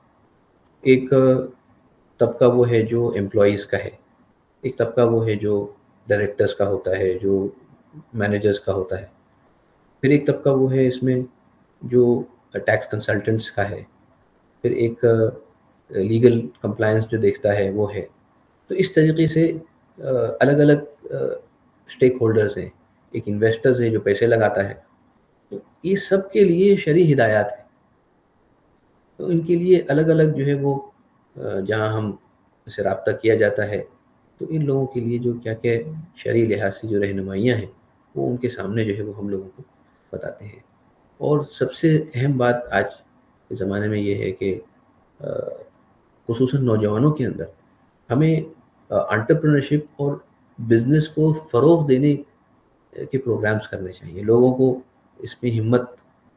ایک طبقہ وہ ہے جو امپلائیز کا ہے, ایک طبقہ وہ ہے جو ڈائریکٹرز کا ہوتا ہے, جو مینیجرز کا ہوتا ہے, پھر ایک طبقہ وہ ہے اس میں جو ٹیکس کنسلٹنٹس کا ہے, پھر ایک لیگل کمپلائنس جو دیکھتا ہے وہ ہے. تو اس طریقے سے الگ الگ اسٹیک ہولڈرز ہیں. ایک انویسٹرز ہے جو پیسے لگاتا ہے. تو یہ سب کے لیے شرعی ہدایات ہیں, تو ان کے لیے الگ الگ جو ہے وہ جہاں ہم سے رابطہ کیا جاتا ہے, تو ان لوگوں کے لیے جو کیا کیا شرعی لحاظ سے جو رہنمائیاں ہیں وہ ان کے سامنے جو ہے وہ ہم لوگوں کو بتاتے ہیں. اور سب سے اہم بات آج کے زمانے میں یہ ہے کہ خصوصاً نوجوانوں کے اندر ہمیں انٹرپرینرشپ اور بزنس کو فروغ دینے کے پروگرامز کرنے چاہیے. لوگوں کو اس میں ہمت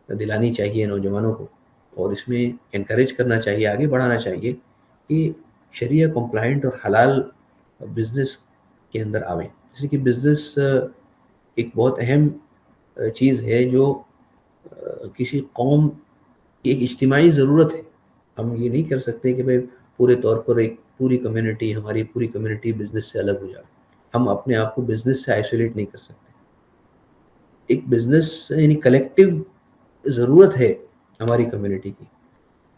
دلانی چاہیے, نوجوانوں کو, اور اس میں انکریج کرنا چاہیے, آگے بڑھانا چاہیے کہ شریعہ کمپلائنٹ اور حلال بزنس کے اندر آویں. جیسے کہ بزنس ایک بہت اہم چیز ہے جو کسی قوم کی ایک اجتماعی ضرورت ہے. ہم یہ نہیں کر سکتے کہ بھائی پورے طور پر ایک پوری کمیونٹی, ہماری پوری کمیونٹی بزنس سے الگ ہو جائے. ہم اپنے آپ کو بزنس سے آئسولیٹ نہیں کر سکتے. ایک بزنس یعنی کلیکٹیو ضرورت ہے ہماری کمیونٹی کی.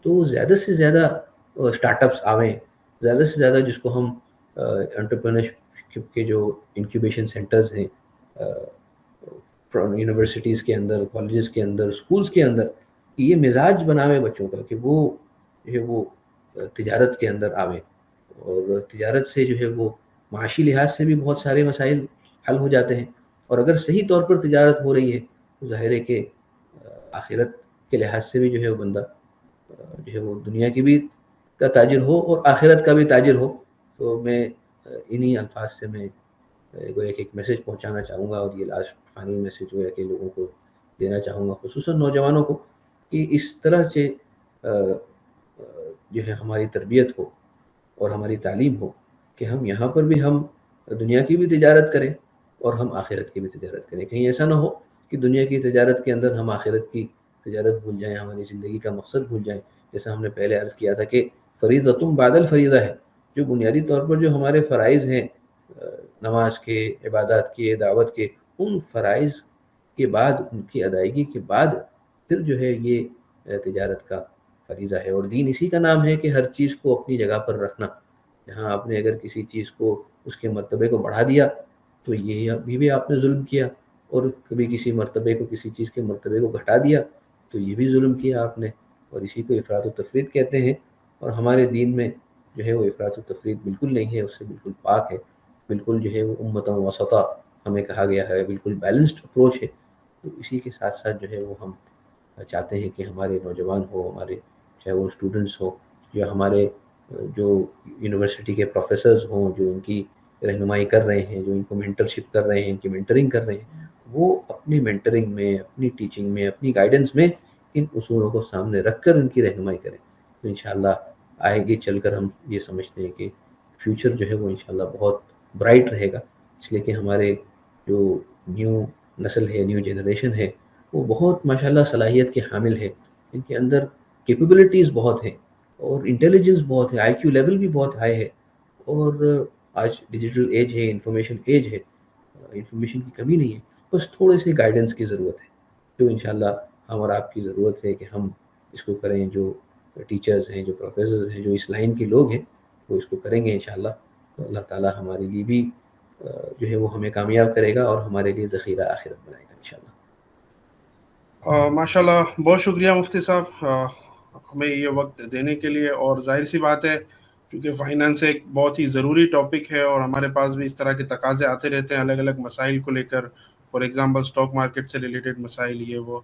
تو زیادہ سے زیادہ اسٹارٹ اپس آویں, زیادہ سے زیادہ جس کو ہم انٹرپرینرشپ کے جو انکیوبیشن سینٹرز ہیں یونیورسٹیز کے اندر, کالجز کے اندر, اسکولز کے اندر, یہ مزاج بناویں بچوں کا کہ وہ جو ہے وہ تجارت کے اندر آویں. اور تجارت سے جو ہے وہ معاشی لحاظ سے بھی بہت سارے مسائل حل ہو جاتے ہیں. اور اگر صحیح طور پر تجارت ہو رہی ہے تو ظاہر ہے کہ آخرت کے لحاظ سے بھی جو ہے وہ بندہ جو ہے وہ دنیا کی بھی کا تاجر ہو اور آخرت کا بھی تاجر ہو. تو میں انہی الفاظ سے میں ایک میسیج پہنچانا چاہوں گا, اور یہ لاسٹ فائنل میسیج جو ہے کہ لوگوں کو دینا چاہوں گا, خصوصاً نوجوانوں کو, کہ اس طرح سے جو ہے ہماری تربیت ہو اور ہماری تعلیم ہو کہ ہم یہاں پر بھی ہم دنیا کی بھی تجارت کریں اور ہم آخرت کی بھی تجارت کریں. کہیں ایسا نہ ہو کہ دنیا کی تجارت کے اندر ہم آخرت کی تجارت بھول جائیں, ہماری زندگی کا مقصد بھول جائیں. جیسا ہم نے پہلے عرض کیا تھا کہ فریضۃ بعد الفریضہ ہے, جو بنیادی طور پر جو ہمارے فرائض ہیں نماز کے، عبادات کے، دعوت کے، ان فرائض کے بعد، ان کی ادائیگی کے بعد پھر جو ہے یہ تجارت کا فریضہ ہے۔ اور دین اسی کا نام ہے کہ ہر چیز کو اپنی جگہ پر رکھنا۔ جہاں آپ نے اگر کسی چیز کو، اس کے مرتبے کو بڑھا دیا تو یہ ابھی بھی آپ نے ظلم کیا، اور کبھی کسی مرتبے کو، کسی چیز کے مرتبے کو گھٹا دیا تو یہ بھی ظلم کیا آپ نے، اور اسی کو افراط و تفریط کہتے ہیں۔ اور ہمارے دین میں جو ہے وہ افراط و تفریط بالکل نہیں ہے، اس سے بالکل پاک ہے۔ بالکل جو ہے وہ امتاً وسطا ہمیں کہا گیا ہے، بالکل بیلنسڈ اپروچ ہے۔ تو اسی کے ساتھ ساتھ جو ہے وہ ہم چاہتے ہیں کہ ہمارے نوجوان ہو، ہمارے چاہے وہ اسٹوڈنٹس ہوں، یا ہمارے جو یونیورسٹی کے پروفیسرز ہوں، جو ان کی رہنمائی کر رہے ہیں، جو ان کو مینٹرشپ کر رہے ہیں، ان کی مینٹرنگ کر رہے ہیں، وہ اپنی مینٹرنگ میں، اپنی ٹیچنگ میں، اپنی گائیڈنس میں ان اصولوں کو سامنے رکھ کر ان کی رہنمائی کریں۔ تو انشاءاللہ آگے چل کر ہم یہ سمجھتے ہیں کہ فیوچر جو ہے وہ انشاءاللہ بہت برائٹ رہے گا، اس لیے کہ ہمارے جو نیو نسل ہے، نیو جنریشن ہے، وہ بہت ماشاءاللہ صلاحیت کے حامل ہے۔ ان کے اندر کیپیبلٹیز بہت ہیں، اور انٹیلیجنس بہت ہے، آئی کیو لیول بھی بہت ہائی ہے۔ اور آج ڈیجیٹل ایج ہے، انفارمیشن ایج ہے، انفارمیشن کی کمی نہیں ہے، بس تھوڑے سے گائیڈنس کی ضرورت ہے، جو انشاءاللہ ہم اور آپ کی ضرورت ہے کہ ہم اس کو کریں۔ جو ٹیچرز ہیں، جو پروفیسرز ہیں، جو اس لائن کے لوگ ہیں، وہ اس کو کریں گے انشاءاللہ، تو اللہ تعالیٰ ہمارے لیے بھی جو ہے وہ ہمیں کامیاب کرے گا، اور ہمارے لیے ذخیرہ آخرت بنائے گا انشاءاللہ۔ ماشاء اللہ، بہت شکریہ مفتی صاحب ہمیں یہ وقت دینے کے لیے۔ اور ظاہر سی بات ہے، چونکہ فائنانس ایک بہت ہی ضروری ٹاپک ہے، اور ہمارے پاس بھی اس طرح کے تقاضے آتے رہتے ہیں الگ الگ مسائل کو لے کر، فار ایگزامپل اسٹاک مارکیٹ سے ریلیٹڈ مسائل، یہ وہ۔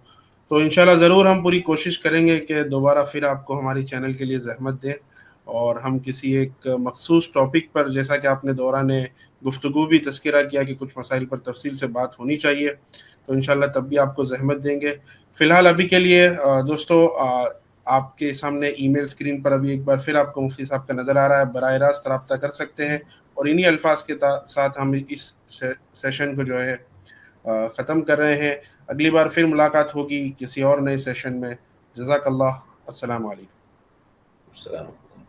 تو انشاءاللہ ضرور ہم پوری کوشش کریں گے کہ دوبارہ پھر آپ کو ہماری چینل کے لیے زحمت دیں، اور ہم کسی ایک مخصوص ٹاپک پر، جیسا کہ آپ نے دوران گفتگو بھی تذکرہ کیا کہ کچھ مسائل پر تفصیل سے بات ہونی چاہیے، تو انشاءاللہ تب بھی آپ کو زحمت دیں گے۔ فی الحال ابھی کے لیے دوستو، آپ کے سامنے ای میل اسکرین پر ابھی ایک بار پھر آپ کو مفتی صاحب کا نظر آ رہا ہے، براہ راست رابطہ کر سکتے ہیں، اور انہی الفاظ کے ساتھ ہم اس سیشن کو جو ہے ختم کر رہے ہیں۔ اگلی بار پھر ملاقات ہوگی کسی اور نئے سیشن میں۔ جزاک اللہ، السلام علیکم۔ السلام علیکم۔